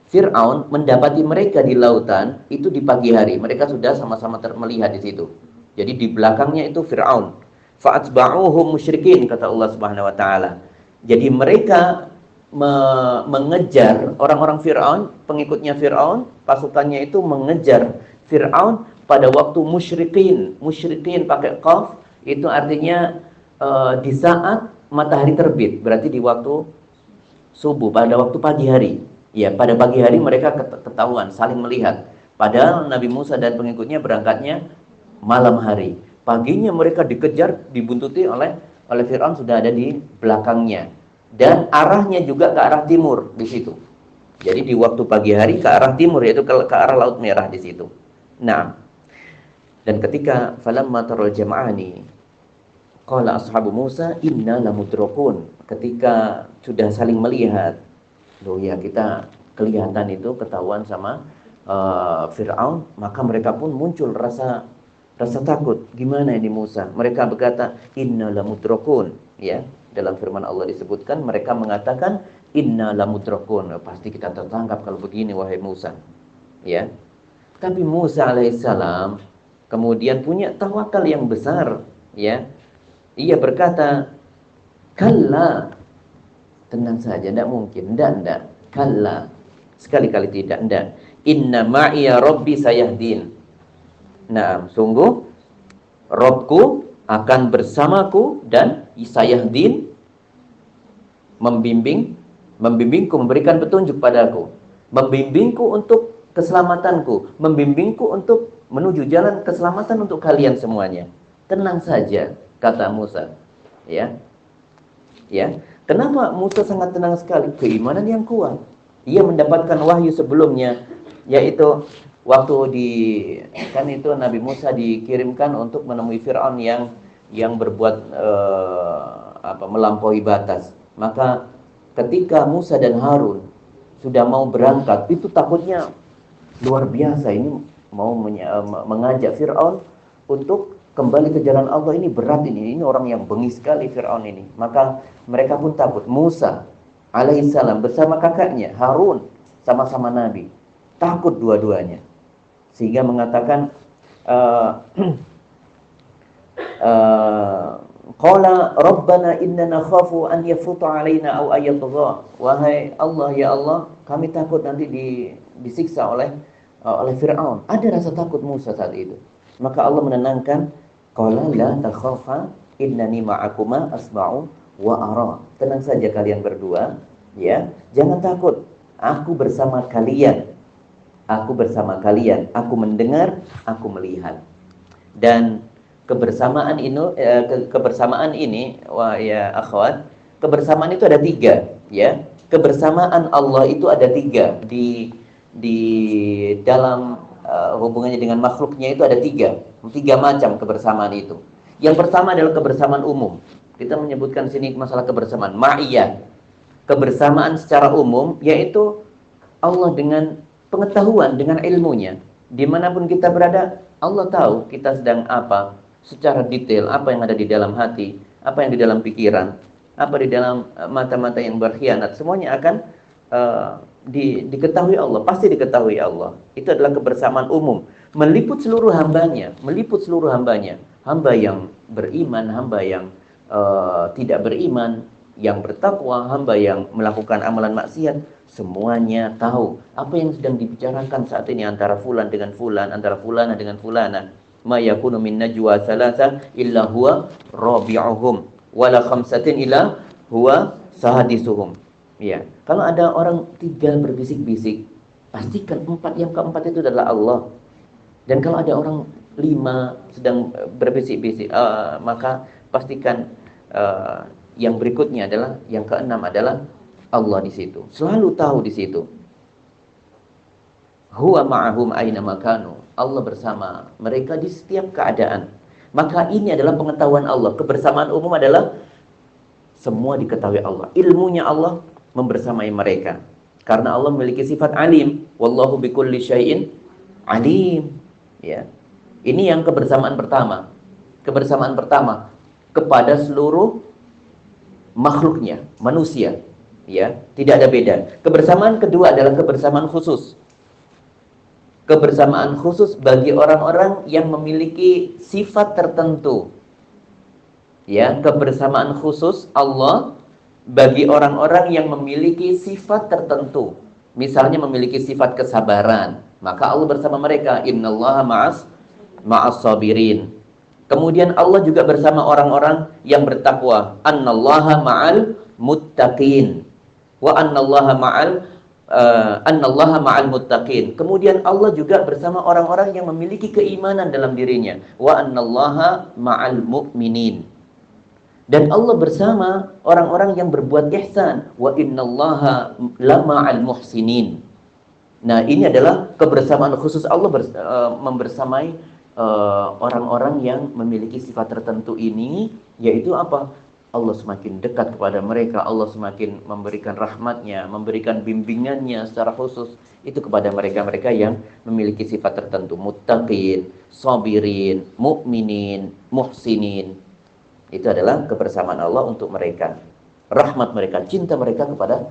Fir'aun mendapati mereka di lautan itu di pagi hari. Mereka sudah sama-sama melihat di situ. Jadi di belakangnya itu Fir'aun. Fa'atba'uhum musyrikin, kata Allah Subhanahu wa taala. Jadi mereka mengejar orang-orang Fir'aun, pengikutnya Fir'aun, pasukannya itu mengejar Fir'aun pada waktu musyrikin. Musyrikin pakai qaf, itu artinya di saat matahari terbit, berarti di waktu subuh, pada waktu pagi hari. Ya, pada pagi hari mereka ketahuan, saling melihat. Padahal Nabi Musa dan pengikutnya berangkatnya malam hari. Paginya mereka dikejar, dibuntuti oleh Fir'aun, sudah ada di belakangnya. Dan arahnya juga ke arah timur di situ. Jadi di waktu pagi hari ke arah timur, yaitu ke arah Laut Merah di situ. Nah, dan ketika falamma taral jam'ani qala ashabu Musa inna lamudrakun. Ketika sudah saling melihat, loh ya kita kelihatan itu ketahuan sama Fir'aun, maka mereka pun muncul rasa takut. Gimana ini Musa? Mereka berkata inna lamudrakun, ya. Dalam firman Allah disebutkan mereka mengatakan inna lamudrakun, pasti kita tertangkap kalau begini wahai Musa. Ya. Tapi Musa alaihissalam kemudian punya tawakal yang besar, ya. Ia berkata, kalla, tenang saja, tidak mungkin, tidak, kalla, sekali-kali tidak. Inna ma'iya rabbi sayahdin. Nah, sungguh Robku akan bersamaku dan sayahdin, membimbingku, memberikan petunjuk padaku, membimbingku untuk keselamatanku, membimbingku untuk menuju jalan keselamatan untuk kalian semuanya. Tenang saja, kata Musa. Ya. Kenapa Musa sangat tenang sekali? Keimanan yang kuat. Ia mendapatkan wahyu sebelumnya, yaitu waktu kan itu Nabi Musa dikirimkan untuk menemui Fir'aun yang berbuat melampaui batas. Maka ketika Musa dan Harun sudah mau berangkat, itu takutnya luar biasa. Ini mau mengajak Fir'aun untuk kembali ke jalan Allah, ini berat ini orang yang bengis sekali Fir'aun ini. Maka mereka pun takut. Musa alaihissalam bersama kakaknya Harun, sama-sama Nabi, takut dua-duanya, sehingga mengatakan qala rabbana innana khafu an yafuta alaina aw ayatgha. Wahai Allah, ya Allah, kami takut nanti disiksa oleh Fir'aun. Ada rasa takut Musa saat itu. Maka Allah menenangkan, qala la takhafa innani ma'akuma asma'u wa ara. Tenang saja kalian berdua, ya. Jangan takut. Aku bersama kalian. Aku bersama kalian. Aku mendengar, aku melihat. Dan kebersamaan ini, wah ya akhwat, kebersamaan itu ada 3, ya. Kebersamaan Allah itu ada 3 di dalam hubungannya dengan makhluknya itu ada 3 macam kebersamaan itu. Yang pertama adalah kebersamaan umum. Kita menyebutkan sini masalah kebersamaan ma'iyah. Kebersamaan secara umum, yaitu Allah dengan pengetahuan, dengan ilmunya. Dimanapun kita berada, Allah tahu kita sedang apa, secara detail, apa yang ada di dalam hati, apa yang di dalam pikiran, apa di dalam mata-mata yang berkhianat, semuanya akan diketahui Allah, pasti diketahui Allah. Itu adalah kebersamaan umum, meliput seluruh hambanya, hamba yang beriman, hamba yang tidak beriman, yang bertakwa, hamba yang melakukan amalan maksiat, semuanya tahu apa yang sedang dibicarakan saat ini antara fulan dengan fulan, antara fulana dengan fulana. Ma yakunu min najwa thalatha illa huwa rabi'uhum wala khamsatin illa huwa sahadisuhum. Ya, kalau ada orang 3 berbisik-bisik, pastikan yang keempat itu adalah Allah. Dan kalau ada orang 5 sedang berbisik-bisik, maka pastikan yang berikutnya adalah, yang keenam adalah Allah di situ. Selalu tahu di situ. Huwa ma'ahum aina makanu. Allah bersama mereka di setiap keadaan. Maka ini adalah pengetahuan Allah. Kebersamaan umum adalah semua diketahui Allah. Ilmunya Allah membersamai mereka. Karena Allah memiliki sifat alim. Wallahu bikulli syai'in alim. Ya. Ini yang kebersamaan pertama. Kebersamaan pertama, kepada seluruh makhluknya, manusia. Ya, tidak ada beda. Kebersamaan kedua adalah kebersamaan khusus. Kebersamaan khusus bagi orang-orang yang memiliki sifat tertentu. Ya, kebersamaan khusus Allah bagi orang-orang yang memiliki sifat tertentu. Misalnya memiliki sifat kesabaran, maka Allah bersama mereka. Innallaha ma'as sabirin. Kemudian Allah juga bersama orang-orang yang bertakwa. Annallaha ma'al muttaqin. Wa annallaha ma'al muttaqin. Kemudian Allah juga bersama orang-orang yang memiliki keimanan dalam dirinya. Wa annallaha ma'al mu'minin. Dan Allah bersama orang-orang yang berbuat ihsan. Wa innallaha lama'al muhsinin. Nah, ini adalah kebersamaan khusus Allah membersamai orang-orang yang memiliki sifat tertentu ini, yaitu apa? Allah semakin dekat kepada mereka, Allah semakin memberikan rahmatnya, memberikan bimbingannya secara khusus itu kepada mereka-mereka yang memiliki sifat tertentu, muttaqin, sabirin, mukminin, muhsinin. Itu adalah kebersamaan Allah untuk mereka. Rahmat mereka, cinta mereka kepada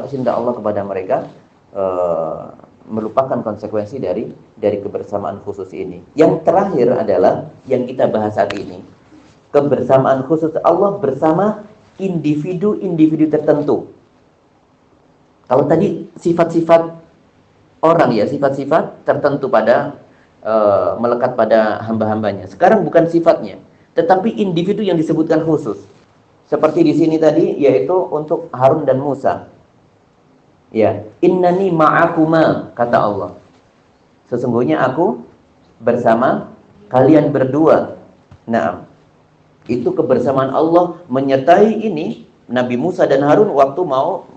cinta Allah kepada mereka melupakan konsekuensi dari kebersamaan khusus ini. Yang terakhir adalah yang kita bahas saat ini. Kebersamaan khusus Allah bersama individu-individu tertentu. Kalau tadi sifat-sifat orang ya, sifat-sifat tertentu pada melekat pada hamba-hambanya. Sekarang bukan sifatnya, tetapi individu yang disebutkan khusus. Seperti di sini tadi, yaitu untuk Harun dan Musa. Ya, innani ma'akuma, kata Allah. Sesungguhnya aku bersama kalian berdua. Nah, itu kebersamaan Allah menyertai ini Nabi Musa dan Harun waktu mau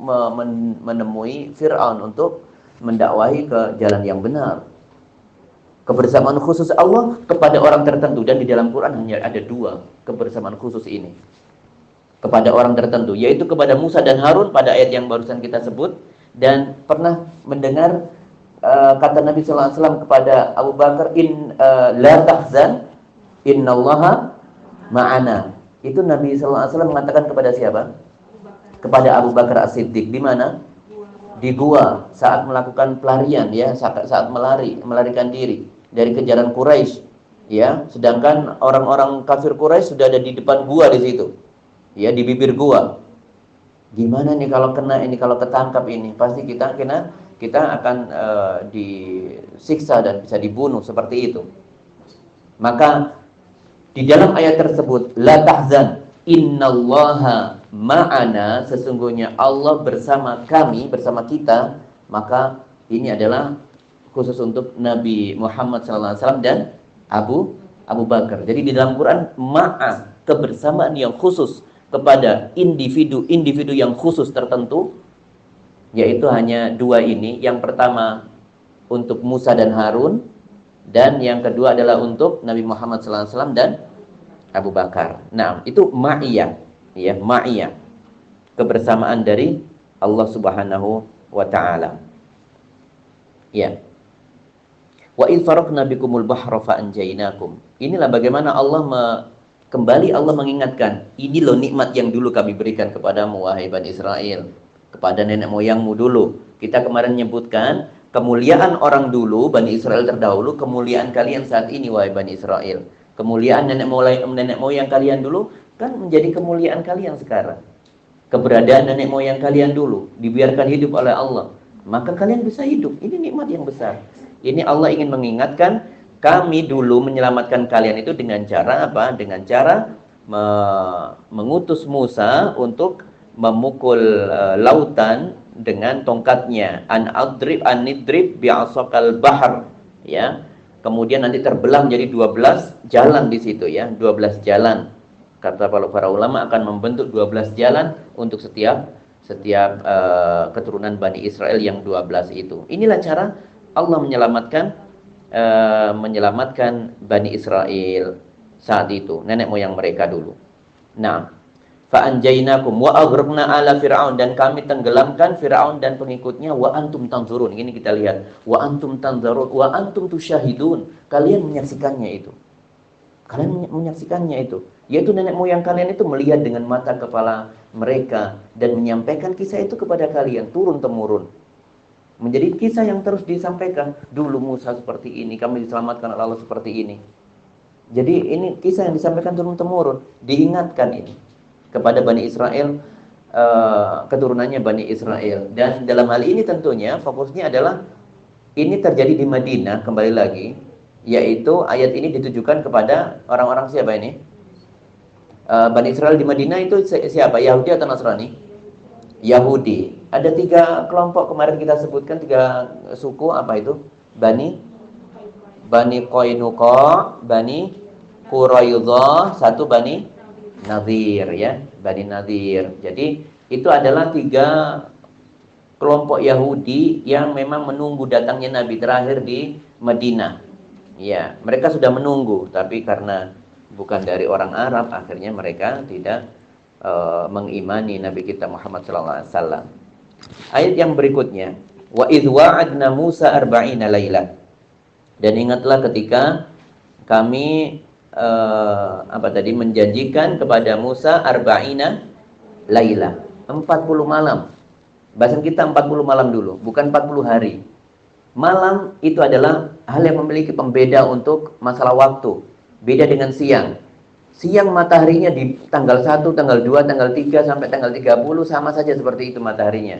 menemui Fir'aun untuk mendakwahi ke jalan yang benar. Kebersamaan khusus Allah kepada orang tertentu, dan di dalam Quran hanya ada dua kebersamaan khusus ini kepada orang tertentu, yaitu kepada Musa dan Harun pada ayat yang barusan kita sebut. Dan pernah mendengar kata Nabi SAW kepada Abu Bakar, la tahzan innallaha ma'ana. Itu Nabi SAW mengatakan kepada siapa? Kepada Abu Bakar As-Siddiq. Di mana? Di gua saat melakukan pelarian ya, saat melarikan diri dari kejaran Quraisy ya. Sedangkan orang-orang kafir Quraisy sudah ada di depan gua di situ. Ya, di bibir gua. Gimana nih kalau kena ini, kalau ketangkap ini, pasti kita akan disiksa dan bisa dibunuh seperti itu. Maka di dalam ayat tersebut, la tahzan innallaha ma'ana, sesungguhnya Allah bersama kami, bersama kita. Maka ini adalah khusus untuk Nabi Muhammad SAW dan Abu Bakar. Jadi di dalam Quran ma'a, kebersamaan yang khusus kepada individu-individu yang khusus tertentu, yaitu hanya dua ini. Yang pertama untuk Musa dan Harun, dan yang kedua adalah untuk Nabi Muhammad SAW dan Abu Bakar. Nah, itu ma'iyah, ya, ma'iyah, kebersamaan dari Allah Subhanahu wa Ta'ala. Ya. Wa idh faraqna bikumul bahra fa anjaynakum. Inilah bagaimana kembali Allah mengingatkan, ini loh nikmat yang dulu kami berikan kepadamu wahai Bani Israel, kepada nenek moyangmu dulu. Kita kemarin menyebutkan kemuliaan orang dulu, Bani Israel terdahulu, kemuliaan kalian saat ini wahai Bani Israel. Kemuliaan nenek moyang kalian dulu kan menjadi kemuliaan kalian sekarang. Keberadaan nenek moyang kalian dulu dibiarkan hidup oleh Allah, maka kalian bisa hidup. Ini nikmat yang besar. Ini Allah ingin mengingatkan, kami dulu menyelamatkan kalian itu dengan cara apa? Dengan cara mengutus Musa untuk memukul lautan dengan tongkatnya. An-nidrib bi'asakal bahar. Ya. Kemudian nanti terbelah menjadi 12 jalan di situ ya, 12 jalan. Kata para ulama akan membentuk 12 jalan untuk setiap keturunan Bani Israel yang 12 itu. Inilah cara Allah menyelamatkan Bani Israel saat itu, nenek moyang mereka dulu. Nah, fa anjaynakum wa aghraqna ala fir'aun, dan kami tenggelamkan Fir'aun dan pengikutnya, wa antum tanzurun. Ini kita lihat, wa antum tanzurun wa antum tusyahidun. Kalian menyaksikannya itu. Yaitu nenek moyang kalian itu melihat dengan mata kepala mereka dan menyampaikan kisah itu kepada kalian turun-temurun. Menjadi kisah yang terus disampaikan. Dulu Musa seperti ini, kami diselamatkan oleh Allah seperti ini. Jadi ini kisah yang disampaikan turun-temurun. Diingatkan ini kepada Bani Israel, keturunannya Bani Israel. Dan dalam hal ini tentunya fokusnya adalah ini terjadi di Madinah, kembali lagi. Yaitu ayat ini ditujukan kepada orang-orang siapa ini? Bani Israel di Madinah itu siapa? Yahudi atau Nasrani? Yahudi. Ada 3 kelompok kemarin kita sebutkan, 3 suku, apa itu? Bani Qainuqa, Bani Quraidah, satu Bani Nadir, ya, Bani Nadir. Jadi itu adalah 3 kelompok Yahudi yang memang menunggu datangnya Nabi terakhir di Madinah. Ya, mereka sudah menunggu, tapi karena bukan dari orang Arab, akhirnya mereka tidak mengimani Nabi kita Muhammad SAW. Ayat yang berikutnya, wa idh wa'adna Musa arba'ina laila. Dan ingatlah ketika kami menjanjikan kepada Musa arba'ina laila, 40 malam. Bahasan kita 40 malam dulu, bukan 40 hari. Malam itu adalah hal yang memiliki pembeda untuk masalah waktu. Beda dengan siang. Siang mataharinya di tanggal 1, tanggal 2, tanggal 3 sampai tanggal 30 sama saja seperti itu mataharinya.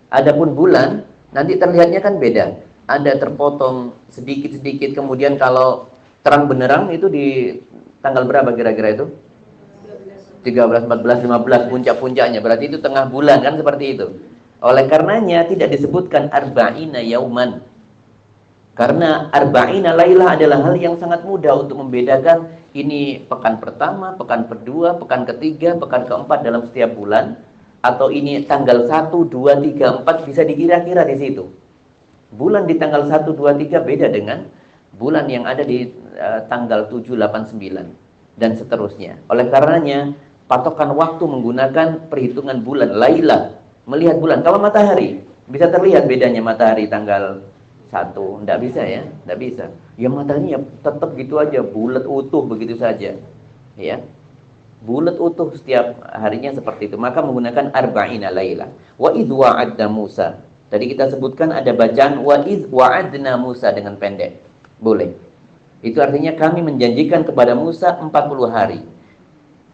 Adapun bulan nanti terlihatnya kan beda. Ada terpotong sedikit-sedikit, kemudian kalau terang benerang itu di tanggal berapa kira-kira itu? 13, 14, 15 puncak-puncaknya. Berarti itu tengah bulan kan, seperti itu. Oleh karenanya tidak disebutkan arba'ina yauman. Karena arba'ina lailah adalah hal yang sangat mudah untuk membedakan ini pekan pertama, pekan kedua, pekan ketiga, pekan keempat dalam setiap bulan, atau ini tanggal 1, 2, 3, 4 bisa dikira-kira di situ. Bulan di tanggal 1, 2, 3 beda dengan bulan yang ada di tanggal 7, 8, 9 dan seterusnya. Oleh karenanya patokan waktu menggunakan perhitungan bulan lailah, melihat bulan. Kalau matahari bisa terlihat bedanya matahari tanggal 1, enggak bisa ya, enggak bisa. Ya mataharinya tetap gitu aja, bulat utuh begitu saja. Ya. Bulat utuh setiap harinya seperti itu. Maka menggunakan arba'ina laila. Wa idh wa'adna Musa. Tadi kita sebutkan ada bacaan wa idh wa'adna Musa dengan pendek. Boleh. Itu artinya kami menjanjikan kepada Musa 40 hari.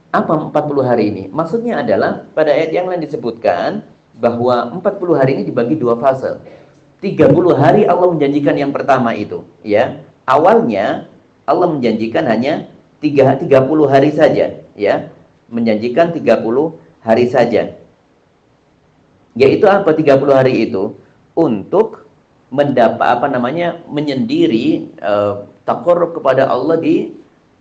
Apa 40 hari ini? Maksudnya adalah pada ayat yang lain disebutkan bahwa 40 hari ini dibagi 2 fase. 30 hari Allah menjanjikan yang pertama itu, ya. Awalnya Allah menjanjikan hanya 30 hari saja, ya. Menjanjikan 30 hari saja. Yaitu apa 30 hari itu? Untuk menyendiri taqarrub kepada Allah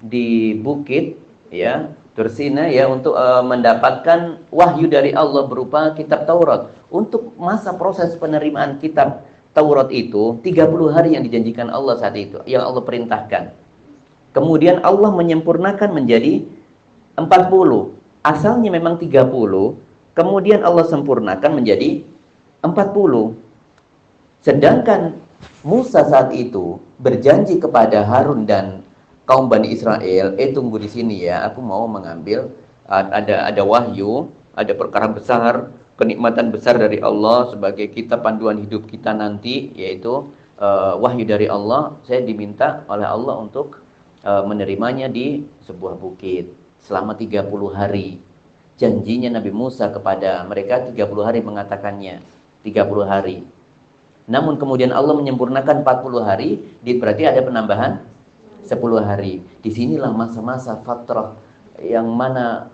di bukit, ya, Tursina, ya, untuk mendapatkan wahyu dari Allah berupa kitab Taurat. Untuk masa proses penerimaan kitab Taurat itu 30 hari yang dijanjikan Allah saat itu, yang Allah perintahkan. Kemudian Allah menyempurnakan menjadi 40. Asalnya memang 30, kemudian Allah sempurnakan menjadi 40. Sedangkan Musa saat itu berjanji kepada Harun dan kaum Bani Israel, tunggu di sini ya, aku mau mengambil ada wahyu, ada perkara besar, kenikmatan besar dari Allah sebagai kita panduan hidup kita nanti, yaitu wahyu dari Allah. Saya diminta oleh Allah untuk menerimanya di sebuah bukit selama 30 hari. Janjinya Nabi Musa kepada mereka 30 hari mengatakannya, 30 hari. Namun kemudian Allah menyempurnakan 40 hari, berarti ada penambahan 10 hari. Disinilah masa-masa fatrah yang mana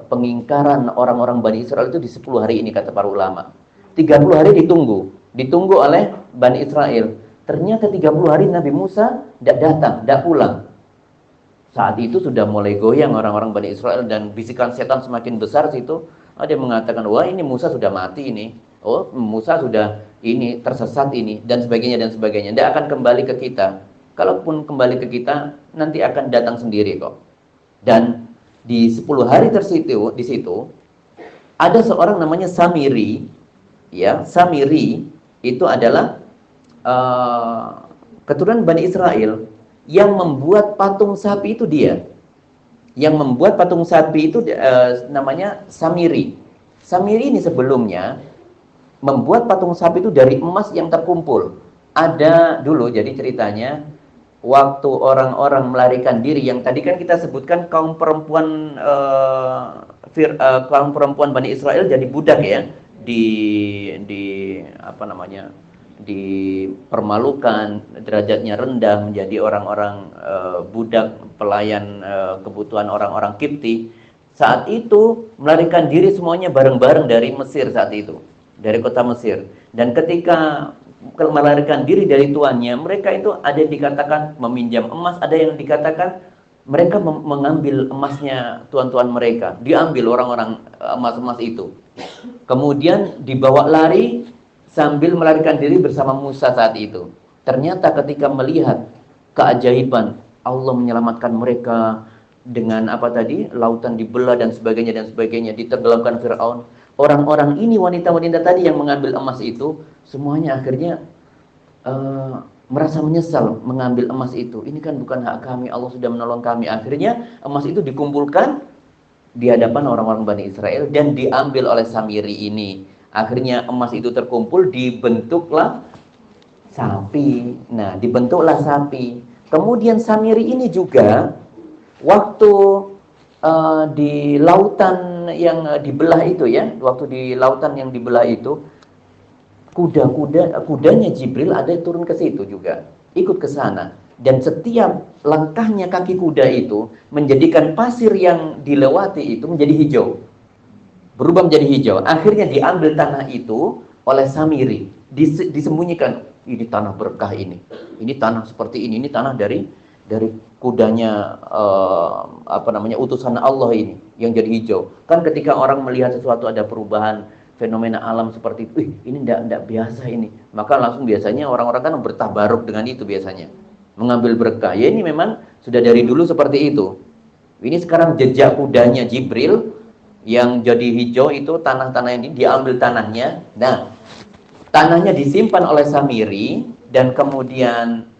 pengingkaran orang-orang Bani Israel itu di 10 hari ini, kata para ulama. 30 hari ditunggu oleh Bani Israel. Ternyata 30 hari Nabi Musa tidak datang, tidak pulang. Saat itu sudah mulai goyang orang-orang Bani Israel dan bisikan setan semakin besar situ. Ada yang mengatakan, wah ini Musa sudah mati ini. Oh, Musa sudah ini tersesat ini, dan sebagainya dan sebagainya. Tidak akan kembali ke kita. Kalaupun kembali ke kita, nanti akan datang sendiri kok. Dan di 10 hari di situ ada seorang namanya Samiri, ya. Samiri itu adalah keturunan Bani Israel yang membuat patung sapi itu dia. Yang membuat patung sapi itu namanya Samiri. Samiri ini sebelumnya membuat patung sapi itu dari emas yang terkumpul. Ada dulu, jadi ceritanya waktu orang-orang melarikan diri yang tadi kan kita sebutkan kaum perempuan kaum perempuan Bani Israel jadi budak ya, di apa namanya, dipermalukan, derajatnya rendah, menjadi orang-orang budak, pelayan kebutuhan orang-orang Kipti. Saat itu melarikan diri semuanya bareng-bareng dari Mesir saat itu, dari kota Mesir. Dan ketika melarikan diri dari tuannya, mereka itu ada yang dikatakan meminjam emas, ada yang dikatakan mereka mengambil emasnya tuan-tuan mereka, diambil orang-orang emas-emas itu. Kemudian dibawa lari sambil melarikan diri bersama Musa saat itu. Ternyata ketika melihat keajaiban Allah menyelamatkan mereka dengan apa tadi, lautan dibelah dan sebagainya, ditenggelamkan Firaun. Orang-orang ini, wanita-wanita tadi yang mengambil emas itu, semuanya akhirnya merasa menyesal mengambil emas itu. Ini kan bukan hak kami, Allah sudah menolong kami. Akhirnya emas itu dikumpulkan di hadapan orang-orang Bani Israel dan diambil oleh Samiri ini. Akhirnya emas itu terkumpul, dibentuklah sapi. Nah, dibentuklah sapi. Kemudian Samiri ini juga waktu di lautan yang dibelah itu ya, waktu di lautan yang dibelah itu, kudanya Jibril ada turun ke situ juga, ikut ke sana. Dan setiap langkahnya kaki kuda itu menjadikan pasir yang dilewati itu menjadi hijau, berubah menjadi hijau. Akhirnya diambil tanah itu oleh Samiri, disembunyikan. Ini tanah berkah ini tanah seperti ini tanah dari kudanya apa namanya, utusan Allah ini yang jadi hijau. Kan ketika orang melihat sesuatu ada perubahan fenomena alam seperti itu, ini enggak biasa ini, maka langsung biasanya orang-orang kan bertabaruk dengan itu, biasanya mengambil berkah. Ya, ini memang sudah dari dulu seperti itu. Ini sekarang jejak kudanya Jibril yang jadi hijau itu, tanah-tanah ini diambil tanahnya. Nah, tanahnya disimpan oleh Samiri, dan kemudian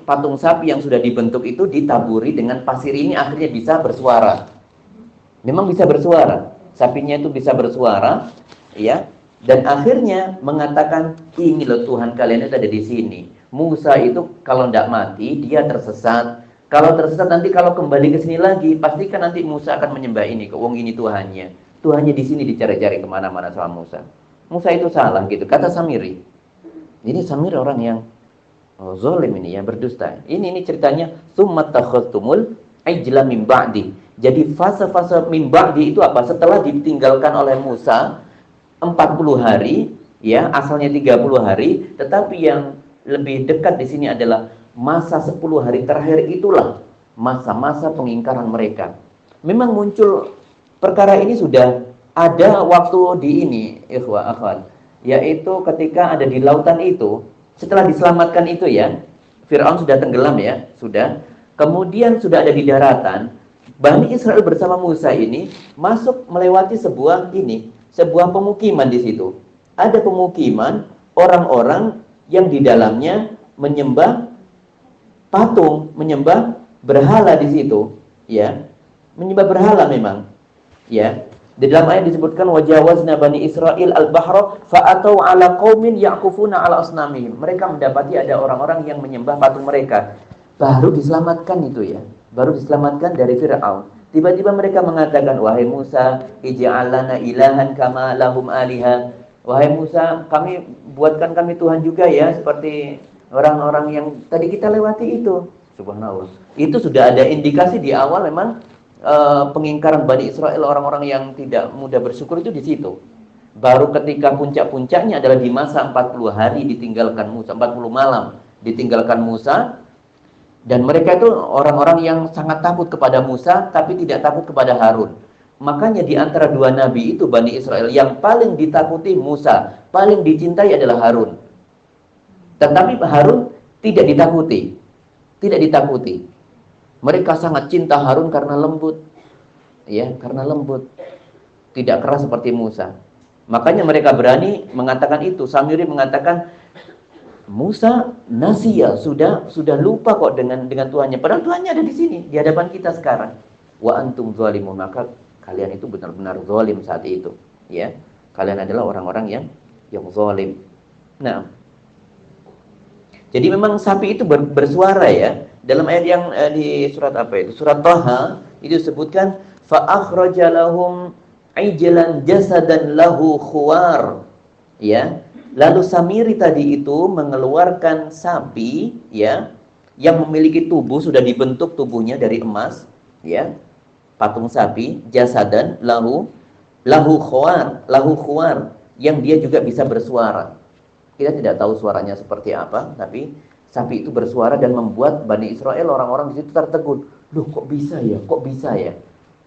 patung sapi yang sudah dibentuk itu ditaburi dengan pasir ini, akhirnya bisa bersuara. Memang bisa bersuara, sapinya itu bisa bersuara, ya. Dan akhirnya mengatakan, ini loh Tuhan kalian itu ada di sini. Musa itu kalau tidak mati dia tersesat. Kalau tersesat nanti kalau kembali ke sini lagi, pastikan nanti Musa akan menyembah ini. Wong ini Tuhannya. Tuhannya di sini, dicari-cari kemana-mana sama Musa. Musa itu salah gitu, kata Samiri. Ini Samiri orang yang zalim ini, yang berdusta. Ini ceritanya, summa takhastumul ijla min ba'di. Jadi fase-fase min ba'di itu apa? Setelah ditinggalkan oleh Musa 40 hari, ya, asalnya 30 hari, tetapi yang lebih dekat di sini adalah masa 10 hari terakhir, itulah masa-masa pengingkaran mereka. Memang muncul perkara ini sudah ada waktu di ini, ikhwah akhwat, yaitu ketika ada di lautan itu, setelah diselamatkan itu ya, Fir'aun sudah tenggelam ya, sudah. Kemudian sudah ada di daratan, Bani Israel bersama Musa ini masuk melewati sebuah pemukiman di situ. Ada pemukiman orang-orang yang di dalamnya menyembah patung, menyembah berhala di situ, ya. Menyembah berhala memang, ya. Di dalam ayat disebutkan wajawazna Bani Israil al-bahra fa'atau ala qaumin ya'kufuna ala asnamihim. Mereka mendapati ada orang-orang yang menyembah patung mereka. Baru diselamatkan itu ya. Baru diselamatkan dari Fir'aun. Tiba-tiba mereka mengatakan, wahai Musa, ij'al lana ilahan kama lahum aliha. Wahai Musa, buatkan kami Tuhan juga ya, seperti orang-orang yang tadi kita lewati itu. Subhanallah. Itu sudah ada indikasi di awal memang pengingkaran Bani Israel, orang-orang yang tidak mudah bersyukur itu di situ. Baru ketika puncak-puncaknya adalah di masa 40 hari ditinggalkan Musa, 40 malam ditinggalkan Musa, dan mereka itu orang-orang yang sangat takut kepada Musa tapi tidak takut kepada Harun. Makanya di antara dua nabi itu Bani Israel yang paling ditakuti Musa, paling dicintai adalah Harun. Tetapi Harun tidak ditakuti. Tidak ditakuti. Mereka sangat cinta Harun karena lembut. Ya, karena lembut. Tidak keras seperti Musa. Makanya mereka berani mengatakan itu. Samiri mengatakan, Musa nasiya, sudah lupa kok dengan Tuhannya. Padahal Tuhannya ada di sini, di hadapan kita sekarang. Wa antum zalimun, maka kalian itu benar-benar zalim saat itu, ya. Kalian adalah orang-orang yang zalim. Nah, jadi memang sapi itu bersuara ya. Dalam ayat yang di surat apa itu? Surat Thaha itu disebutkan fa akhraja lahum ijlan jasadan lahu khuwar. Ya. Lalu Samiri tadi itu mengeluarkan sapi ya yang memiliki tubuh, sudah dibentuk tubuhnya dari emas, ya. Patung sapi jasadan lahu khuwar yang dia juga bisa bersuara. Kita tidak tahu suaranya seperti apa, tapi sapi itu bersuara dan membuat Bani Israel, orang-orang di situ tertegun. Loh, kok bisa ya? Kok bisa ya?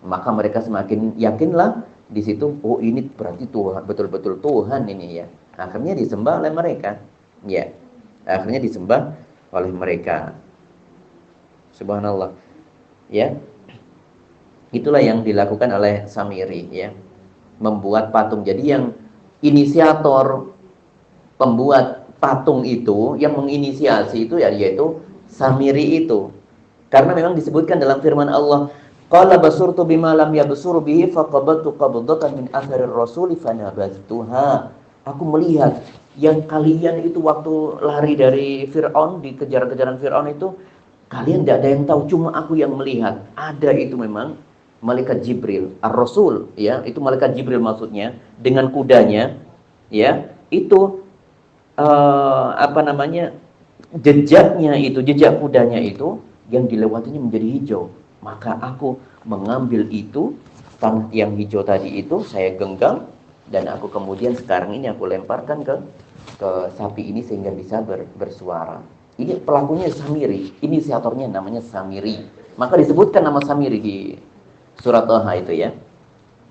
Maka mereka semakin yakinlah di situ, oh ini berarti Tuhan, betul-betul Tuhan ini ya. Akhirnya disembah oleh mereka. Ya. Akhirnya disembah oleh mereka. Subhanallah. Ya. Itulah yang dilakukan oleh Samiri ya. Membuat patung. Jadi yang inisiator pembuat patung itu, yang menginisiasi itu ya, yaitu Samiri itu. Karena memang disebutkan dalam firman Allah, qala basurtu bima lam yabsuru bihi faqabaltu qabdatan min atharir rasuli fanabaztuha. Aku melihat yang kalian itu waktu lari dari Fir'aun, di kejaran-kejaran Fir'aun itu, kalian tidak ada yang tahu, cuma aku yang melihat. Ada itu memang malaikat Jibril, ar-Rasul, ya, itu malaikat Jibril maksudnya, dengan kudanya, ya, itu jejaknya itu, jejak kudanya itu yang dilewatinya menjadi hijau. Maka aku mengambil itu, tanah yang hijau tadi itu saya genggam, dan aku kemudian sekarang ini aku lemparkan ke sapi ini sehingga bisa bersuara. Ini pelakunya Samiri, inisiatornya namanya Samiri. Maka disebutkan nama Samiri di surat Thaha itu ya.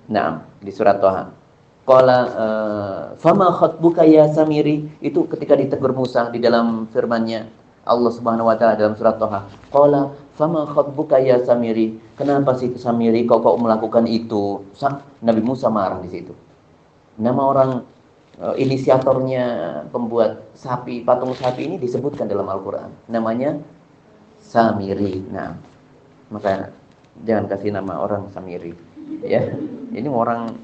Nah, di surat Thaha. Qala fama khatbuka ya Samiri, itu ketika ditegur Musa di dalam firman-Nya Allah Subhanahu wa taala dalam surat Thaha. Qala fama khatbuka ya Samiri, kenapa sih Samiri kau melakukan itu? Nabi Musa marah di situ. Nama orang inisiatornya pembuat sapi, patung sapi ini disebutkan dalam Al-Qur'an. Namanya Samiri. Nah, maka jangan kasih nama orang Samiri. Ya. Ini orang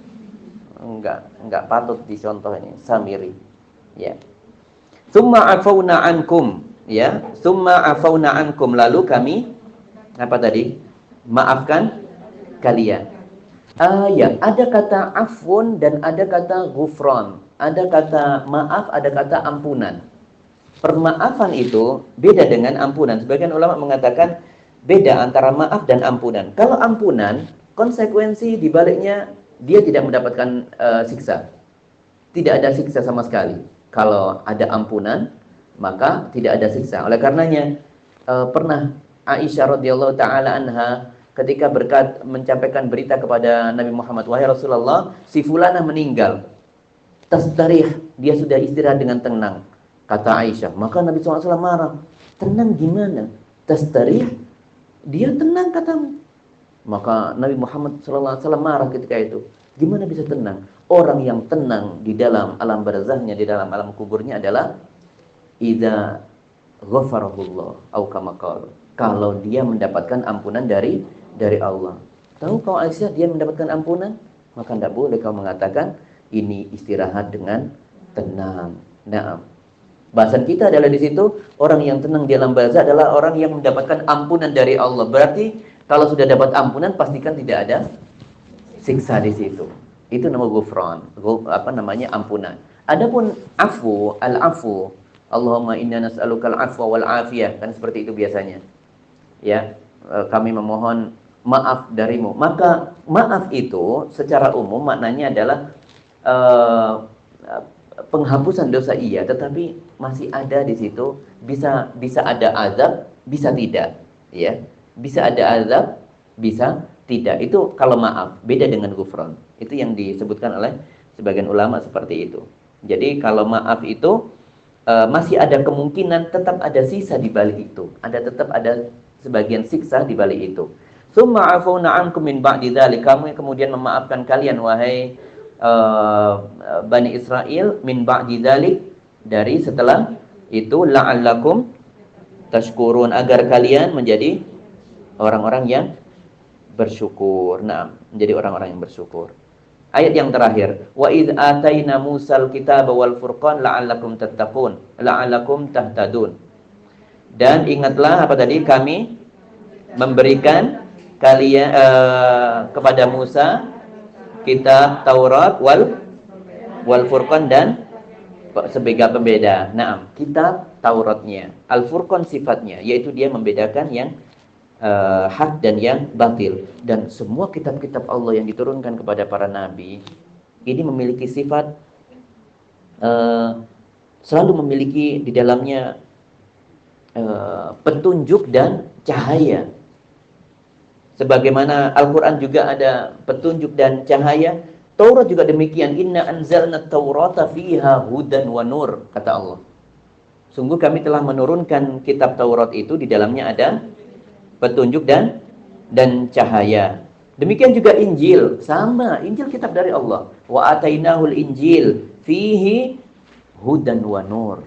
enggak patut dicontoh ini, Samiri. Ya. Tsumma afauna ankum, ya. Tsumma afauna ankum, lalu kami apa tadi? Maafkan kalian. Ya, ada kata afun dan ada kata ghufran. Ada kata maaf, ada kata ampunan. Permaafan itu beda dengan ampunan. Sebagian ulama mengatakan beda antara maaf dan ampunan. Kalau ampunan, konsekuensi dibaliknya dia tidak mendapatkan siksa. Tidak ada siksa sama sekali. Kalau ada ampunan, maka tidak ada siksa. Oleh karenanya pernah Aisyah radhiyallahu taala anha ketika menyampaikan berita kepada Nabi Muhammad, wahai Rasulullah, si fulanah meninggal. Tastarih, dia sudah istirahat dengan tenang, kata Aisyah. Maka Nabi SAW marah. Tenang gimana? Tastarih, dia tenang katamu. Maka Nabi Muhammad SAW marah ketika itu. Gimana bisa tenang? Orang yang tenang di dalam alam barzahnya, di dalam alam kuburnya adalah idza ghafarahullah au kama qala. Kalau dia mendapatkan ampunan dari Allah. Tahu kau Aisyah dia mendapatkan ampunan? Maka tidak boleh kau mengatakan ini istirahat dengan tenang. Nah, bahasan kita adalah di situ, orang yang tenang di alam barzah adalah orang yang mendapatkan ampunan dari Allah. Berarti kalau sudah dapat ampunan pastikan tidak ada siksa di situ. Itu nama ghufran, ampunan. Adapun afu, al-afu, Allahumma inna nas'alukal afwa wal afiyah, kan seperti itu biasanya. Ya, kami memohon maaf darimu. Maka maaf itu secara umum maknanya adalah penghapusan dosa, iya, tetapi masih ada di situ, bisa ada azab, bisa tidak, ya. Bisa ada azab, bisa tidak. Itu kalau maaf, beda dengan ghufran. Itu yang disebutkan oleh sebagian ulama seperti itu. Jadi kalau maaf itu masih ada kemungkinan tetap ada sisa di balik itu. Tetap ada sebagian siksa di balik itu. Tsumma afawna ankum min ba'di dzalik, kami kemudian memaafkan kalian wahai Bani Israel min ba'di dzalik, dari setelah Itu la'allakum tashkurun, agar kalian menjadi orang-orang yang bersyukur. Nah, menjadi orang-orang yang bersyukur. Ayat yang terakhir, wa idz ataina Musal kitaba wal furqan la'allakum tattaqun, la'allakum tahtadun. Dan ingatlah apa tadi, kami memberikan kalian kepada Musa kitab Taurat wal furqan, dan sebagai pembeda. Nah, kitab Tauratnya, al furqan sifatnya, yaitu dia membedakan yang hak dan yang batil. Dan semua kitab-kitab Allah yang diturunkan kepada para nabi ini memiliki sifat selalu memiliki di dalamnya petunjuk dan cahaya. Sebagaimana Al-Quran juga ada petunjuk dan cahaya, Taurat juga demikian. Inna anzalna taurata fiha hudan wa nur, kata Allah. Sungguh kami telah menurunkan kitab Taurat itu, di dalamnya ada petunjuk dan cahaya. Demikian juga Injil, sama, Injil kitab dari Allah. Wa atainahul Injil fihi hudan wa nur.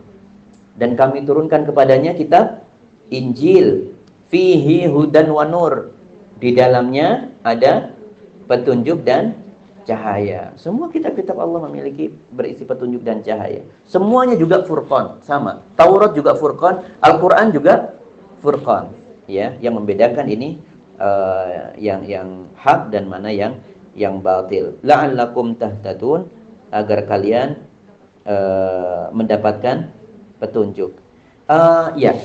Dan kami turunkan kepadanya kitab Injil fihi hudan wa nur. Di dalamnya ada petunjuk dan cahaya. Semua kitab-kitab Allah memiliki berisi petunjuk dan cahaya. Semuanya juga furqan, sama. Taurat juga furqan, Al-Quran juga furqan. Ya, yang membedakan ini yang hak dan mana yang batil. La'allakum tahtadun, agar kalian mendapatkan petunjuk. Ya,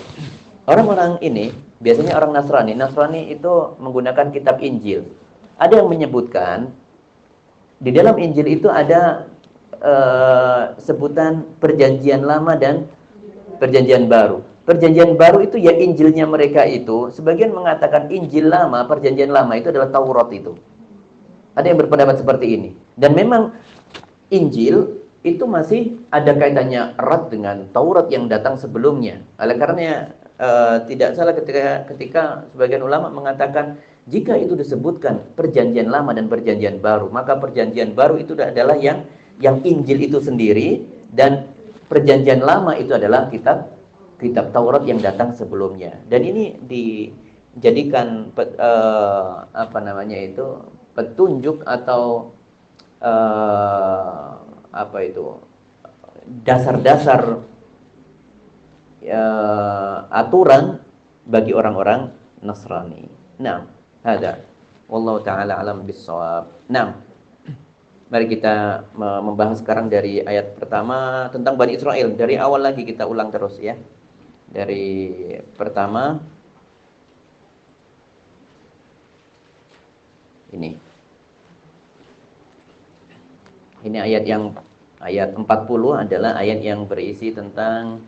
orang-orang ini biasanya orang Nasrani. Nasrani itu menggunakan kitab Injil. Ada yang menyebutkan di dalam Injil itu ada sebutan perjanjian lama dan perjanjian baru. Perjanjian baru itu ya Injilnya mereka itu. Sebagian mengatakan Injil lama, perjanjian lama itu adalah Taurat itu. Ada yang berpendapat seperti ini. Dan memang Injil itu masih ada kaitannya erat dengan Taurat yang datang sebelumnya. Oleh karena tidak salah ketika sebagian ulama mengatakan jika itu disebutkan perjanjian lama dan perjanjian baru, maka perjanjian baru itu adalah yang Injil itu sendiri, dan perjanjian lama itu adalah kitab Taurat yang datang sebelumnya. Dan ini dijadikan petunjuk atau dasar-dasar aturan bagi orang-orang Nasrani. Nah, hada wallahu taala alam bissawab. Nah, mari kita membahas sekarang dari ayat pertama tentang Bani Israel. Dari awal lagi kita ulang terus ya. Dari pertama ini ayat 40 adalah ayat yang berisi tentang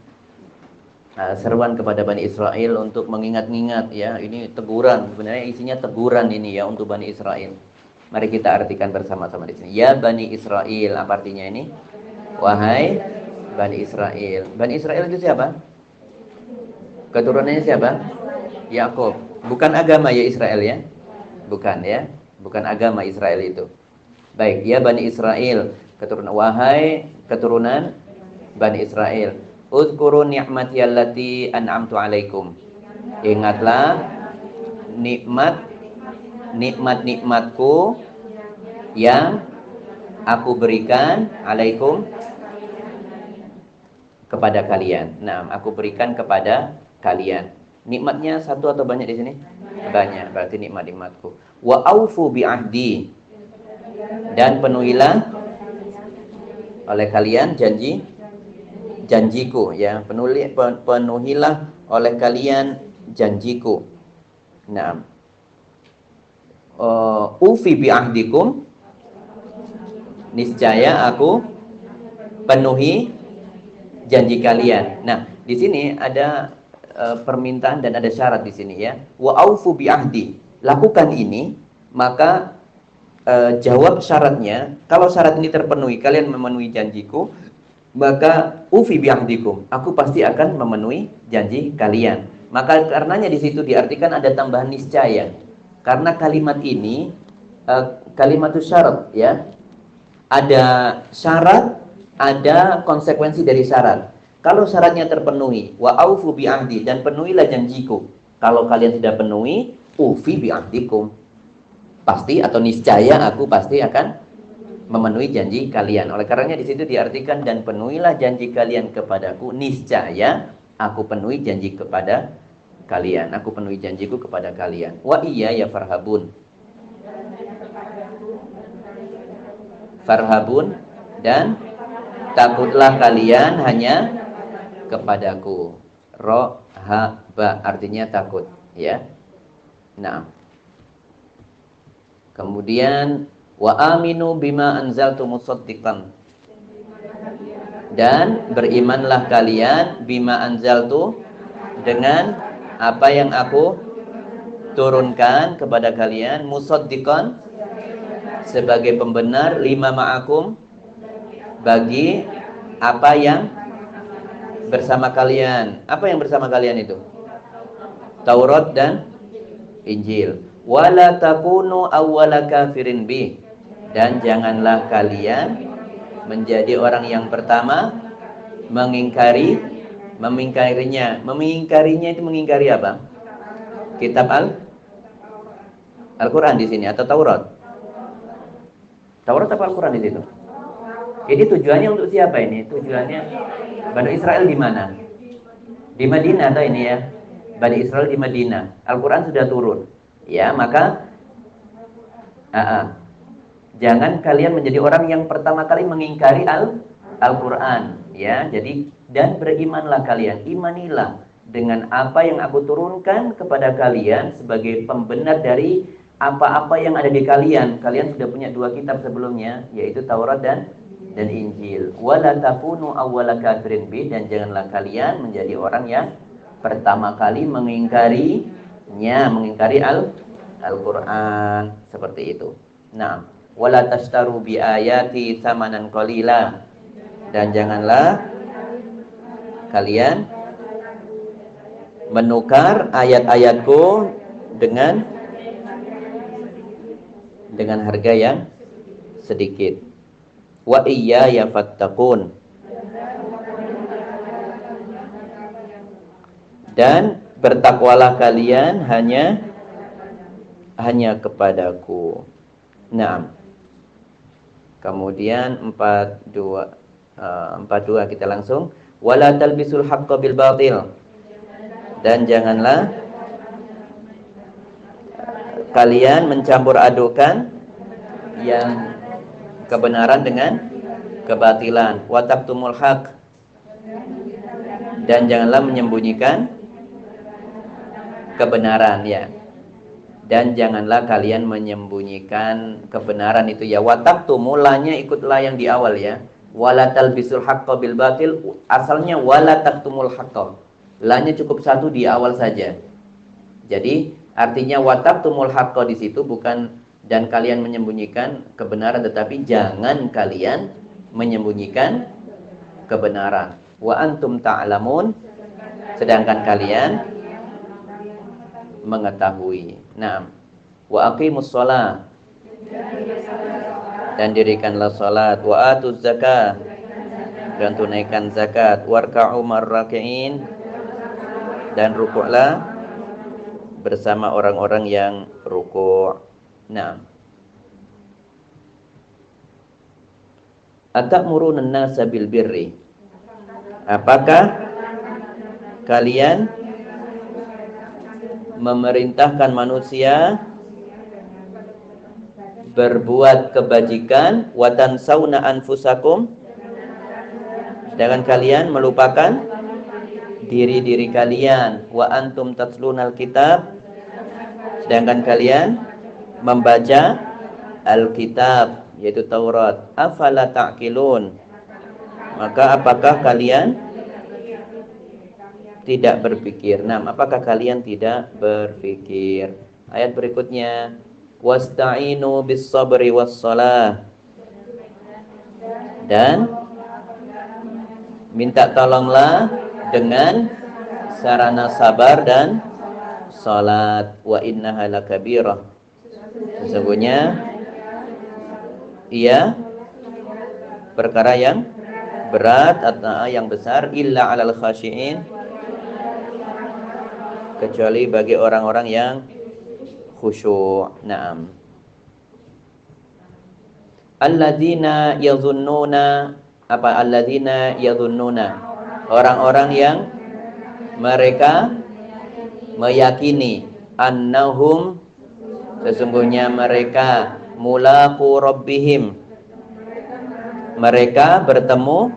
seruan kepada Bani Israel untuk mengingat-ingat ya. Ini teguran, sebenarnya isinya teguran ini ya untuk Bani Israel. Mari kita artikan bersama-sama di sini. Ya Bani Israel, apa artinya ini? Wahai Bani Israel. Bani Israel itu siapa? Keturunannya siapa? Yakub. Bukan agama ya Israel ya? Bukan ya? Bukan agama Israel itu. Baik, ya Bani Israel, wahai keturunan Bani Israel. Uzkuru ni'mati allati an'amtu alaikum. Ingatlah nikmatku yang aku berikan alaikum kepada kalian. Nah, aku berikan kepada kalian. Nikmatnya satu atau banyak di sini? Banyak, berarti nikmatku. Wa aufu bi ahdi, dan penuhilah oleh kalian janjiku ya, penuhilah oleh kalian janjiku. Nah, ufi bi ahdikum, niscaya aku penuhi janji kalian. Nah, di sini ada permintaan dan ada syarat di sini ya. Wa aufu bi ahdi, lakukan ini, maka jawab syaratnya. Kalau syarat ini terpenuhi, kalian memenuhi janjiku, maka ufi bi ahdikum, aku pasti akan memenuhi janji kalian. Maka karenanya di situ diartikan ada tambahan niscaya. Karena kalimat ini kalimatus syarat ya. Ada syarat, ada konsekuensi dari syarat. Kalau syaratnya terpenuhi, wa aufu bi ahdi, dan penuhilah janjiku. Kalau kalian sudah penuhi, ufi bi ahdikum. Pasti atau niscaya aku pasti akan memenuhi janji kalian. Oleh karenanya di situ diartikan dan penuhilah janji kalian kepadaku, niscaya aku penuhi janji kepada kalian. Aku penuhi janjiku kepada kalian. Wa iya ya farhabun. Farhabun, dan takutlah kalian hanya kepadaku. Rohaba artinya takut, ya. Nah, kemudian wa aminu bima anzaltu musaddiqan, dan berimanlah kalian bima anzaltu, dengan apa yang aku turunkan kepada kalian, musaddiqan, sebagai pembenar, lima ma'akum, bagi apa yang bersama kalian. Apa yang bersama kalian itu? Taurat dan Injil. Wala takunu awwala kafirin bi, dan janganlah kalian menjadi orang yang pertama mengingkarinya. Mengingkarinya itu mengingkari apa? Kitab Al-Quran di sini atau Taurat? Taurat apa Al-Quran di situ? Jadi tujuannya untuk siapa ini? Tujuannya Bani Israel di mana? Di Madinah atau ini ya? Bani Israel di Madinah. Al-Quran sudah turun. Ya, maka jangan kalian menjadi orang yang pertama kali mengingkari Al-Quran. Ya, jadi dan berimanlah kalian, imanilah dengan apa yang aku turunkan kepada kalian sebagai pembenar dari apa-apa yang ada di kalian. Kalian sudah punya dua kitab sebelumnya, yaitu Taurat dan Injil. Wala takunu awwala kafirin bi, dan janganlah kalian menjadi orang yang pertama kali mengingkari Al-Quran, seperti itu. Nah, wala tashtaru bi ayati tsamanan qalila, dan janganlah kalian menukar ayat-ayatku dengan harga yang sedikit. Wa iyaya fattaqun, dan bertakwalah kalian hanya kepadaku. Nah, kemudian 42 kita langsung, wala talbisul haqqo bil batil, dan janganlah kalian mencampur adukan yang kebenaran dengan kebatilan. Wa taktumul haq, dan janganlah menyembunyikan kebenaran, ya. Dan janganlah kalian menyembunyikan kebenaran itu, ya. Wa taktumulanya ikutlah yang di awal, ya. Wala talbisul haqqo bil batil, asalnya wala taktumul haqqo. Lanya cukup satu di awal saja. Jadi artinya wa taktumul haqqo di situ bukan dan kalian menyembunyikan kebenaran, tetapi jangan kalian menyembunyikan kebenaran. Wa antum ta'lamun, sedangkan kalian mengetahui. Nah, wa aqimus shalah, dan dirikanlah salat. Wa atuz zakah, dan tunaikan zakat. Warka'u marraki'in, dan rukuklah bersama orang-orang yang rukuk. Nah, atamuruna an-nasa bil birri, apakah kalian memerintahkan manusia berbuat kebajikan, wa tansawna anfusakum, sedangkan kalian melupakan diri-diri kalian, wa antum tatlunal kitab, sedangkan kalian membaca Alkitab, yaitu Taurat. Afala ta'qilun, maka apakah kalian tidak berpikir? Nah, apakah kalian tidak berpikir? Ayat berikutnya, wasta'inu bis sabri was shalah, dan minta tolonglah dengan sarana sabar dan salat. Wa innaha lakabirah, sesungguhnya ia perkara yang berat atau yang besar, illa 'alal khashi'in, kecuali bagi orang-orang yang khusyuk. Naam. Alladzina yadhunnuna, apa alladzina yadhunnuna? Orang-orang yang mereka meyakini annahum, sesungguhnya mereka mulaqu rabbihim, mereka bertemu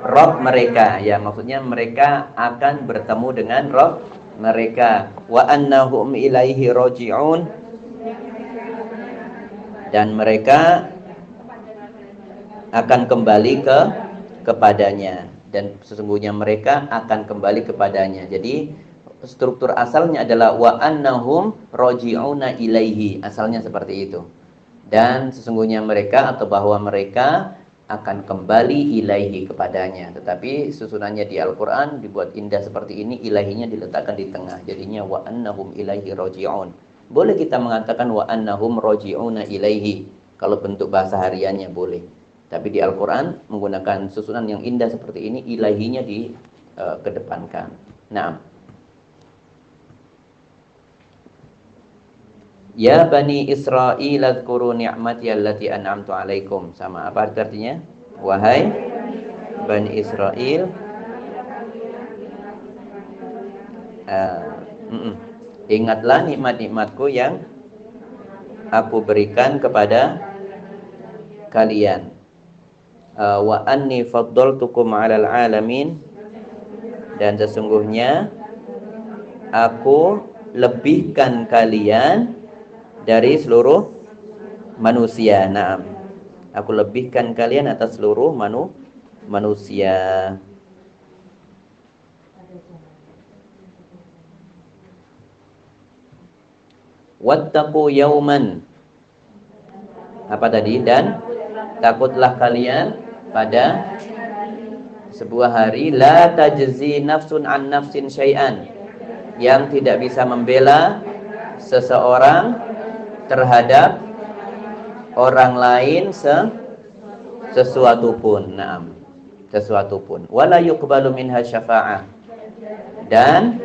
Rabb mereka, ya maksudnya mereka akan bertemu dengan Rabb mereka, wa annahum ilaihi raji'un, dan mereka akan kembali kepadanya, dan sesungguhnya mereka akan kembali kepadanya. Jadi struktur asalnya adalah wa annahum raji'una ilaihi, asalnya seperti itu. Dan sesungguhnya mereka, atau bahwa mereka akan kembali ilaihi, kepadanya. Tetapi susunannya di Al-Quran dibuat indah seperti ini, ilahinya diletakkan di tengah, jadinya wa annahum ilaihi raji'un. Boleh kita mengatakan wa annahum raji'una ilaihi, kalau bentuk bahasa hariannya boleh. Tapi di Al-Quran menggunakan susunan yang indah seperti ini, ilahinya di kedepankan. Nah, ya Bani Israil adhkuru ni'mati allati an'amtu alaikum. Sama apa artinya? Wahai Bani Israil, ingatlah nikmat-nikmatku yang aku berikan kepada kalian. Wa anni faddaltukum 'alal 'alamin, dan sesungguhnya aku lebihkan kalian dari seluruh manusia. Naam. Aku lebihkan kalian atas seluruh manusia. Wattaqu yauman. Apa tadi? Dan takutlah kalian pada sebuah hari, la tajzi nafsun an nafsin syai'an, yang tidak bisa membela seseorang terhadap orang lain sesuatu pun. Naam, sesuatu pun. Wala yuqbalu minha syafa'ah, dan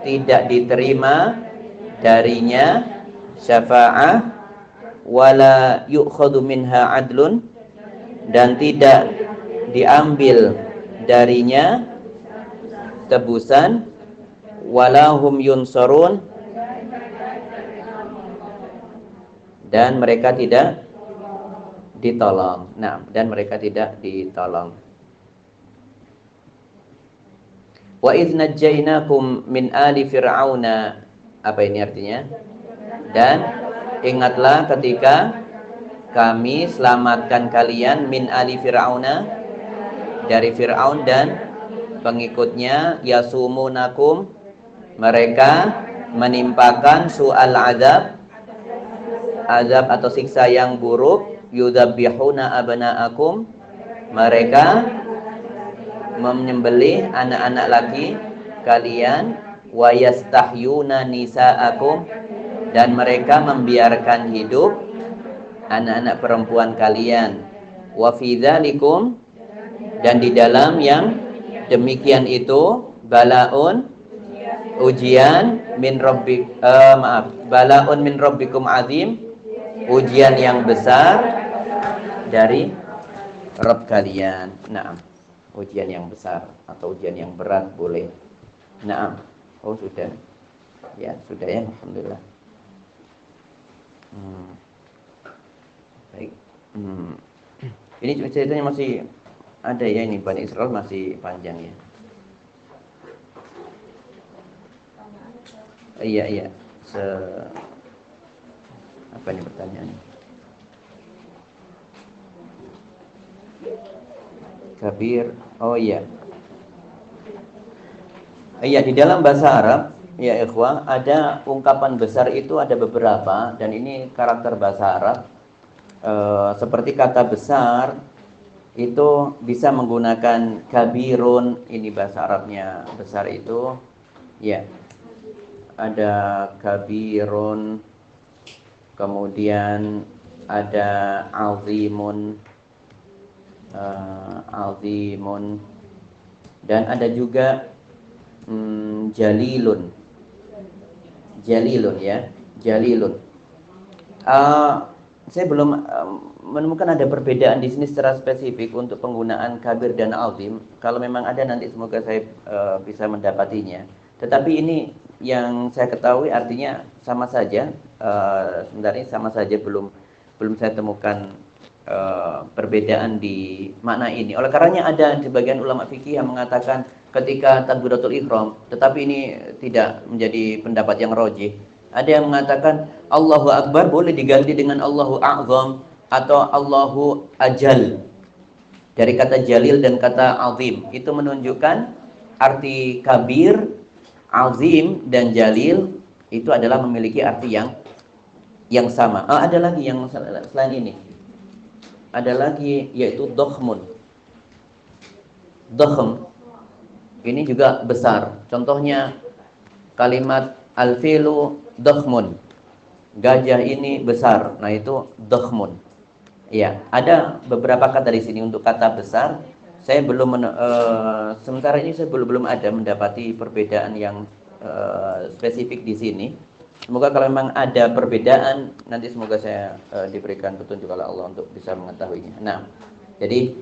tidak diterima darinya syafa'ah. Wala yu'khadhu minha adlun, dan tidak diambil darinya tebusan. Walahum yunsarun, dan mereka tidak ditolong. Nah, dan mereka tidak ditolong. Wa idz najjaynakum min ali fir'auna. Apa ini artinya? Dan ingatlah ketika kami selamatkan kalian min ali fir'auna, dari Fir'aun dan pengikutnya, yasumunakum, mereka menimpakan su'al azab, azab atau siksa yang buruk, yudzabbihuna abna'akum, mereka menyembelih anak-anak laki kalian, wa yastahyuna nisa'akum, dan mereka membiarkan hidup anak-anak perempuan kalian. Wa fi dzalikum, dan di dalam yang demikian itu, balaun, ujian min rabbik, balaun min rabbikum azim, ujian yang besar dari Rabb kalian. Naam, ujian yang besar atau ujian yang berat boleh. Naam. Oh sudah. Ya sudah ya, alhamdulillah. Baik. Ini ceritanya masih ada ya, ini Bani Israil masih panjang ya. Iya. Apa ini pertanyaannya? Kabir. Oh iya. Iya, di dalam bahasa Arab, ya ikhwah, ada ungkapan besar itu ada beberapa, dan ini karakter bahasa Arab. Seperti kata besar itu bisa menggunakan kabirun, ini bahasa Arabnya besar itu, ya. Ada kabirun, kemudian ada azimun, azimun, dan ada juga jalilun. Jalilun ya, jalilun. Saya belum menemukan ada perbedaan di sini secara spesifik untuk penggunaan kabir dan azim. Kalau memang ada nanti semoga saya bisa mendapatinya. Tetapi ini yang saya ketahui artinya sama saja. Sebenarnya sama saja, belum saya temukan perbedaan di makna ini. Oleh karenanya ada sebagian ulama fikih yang mengatakan ketika takbiratul ihram, tetapi ini tidak menjadi pendapat yang rajih. Ada yang mengatakan Allahu Akbar boleh diganti dengan Allahu A'zam atau Allahu Ajal. Dari kata jalil dan kata azim, itu menunjukkan arti kabir, azim dan jalil itu adalah memiliki arti yang sama. Ada lagi yang selain ini. Ada lagi yaitu dokhmun. Dokhm ini juga besar. Contohnya kalimat al-filu dokhmun. Gajah ini besar. Nah itu dokhmun. Ya, ada beberapa kata di sini untuk kata besar. Saya belum sementara ini saya belum ada mendapati perbedaan yang spesifik di sini. Semoga kalau memang ada perbedaan nanti semoga saya diberikan petunjuk oleh Allah untuk bisa mengetahuinya. Nah, jadi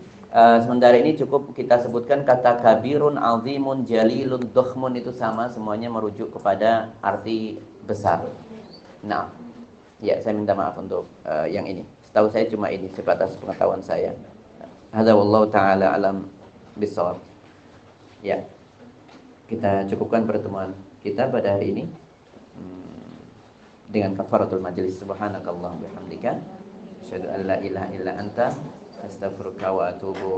sementara ini cukup kita sebutkan kata kabirun, azimun, jalilun, dokhmun itu sama, semuanya merujuk kepada arti besar. Nah, ya saya minta maaf untuk yang ini. Setahu saya cuma ini sebatas pengetahuan saya. Hadza wallahu taala alam bissawab. Ya. Kita cukupkan pertemuan kita pada hari ini dengan kafaratul majlis. Subhanakallahumma bihamdika asyhadu an la ilaha illa anta astaghfiruka wa atubu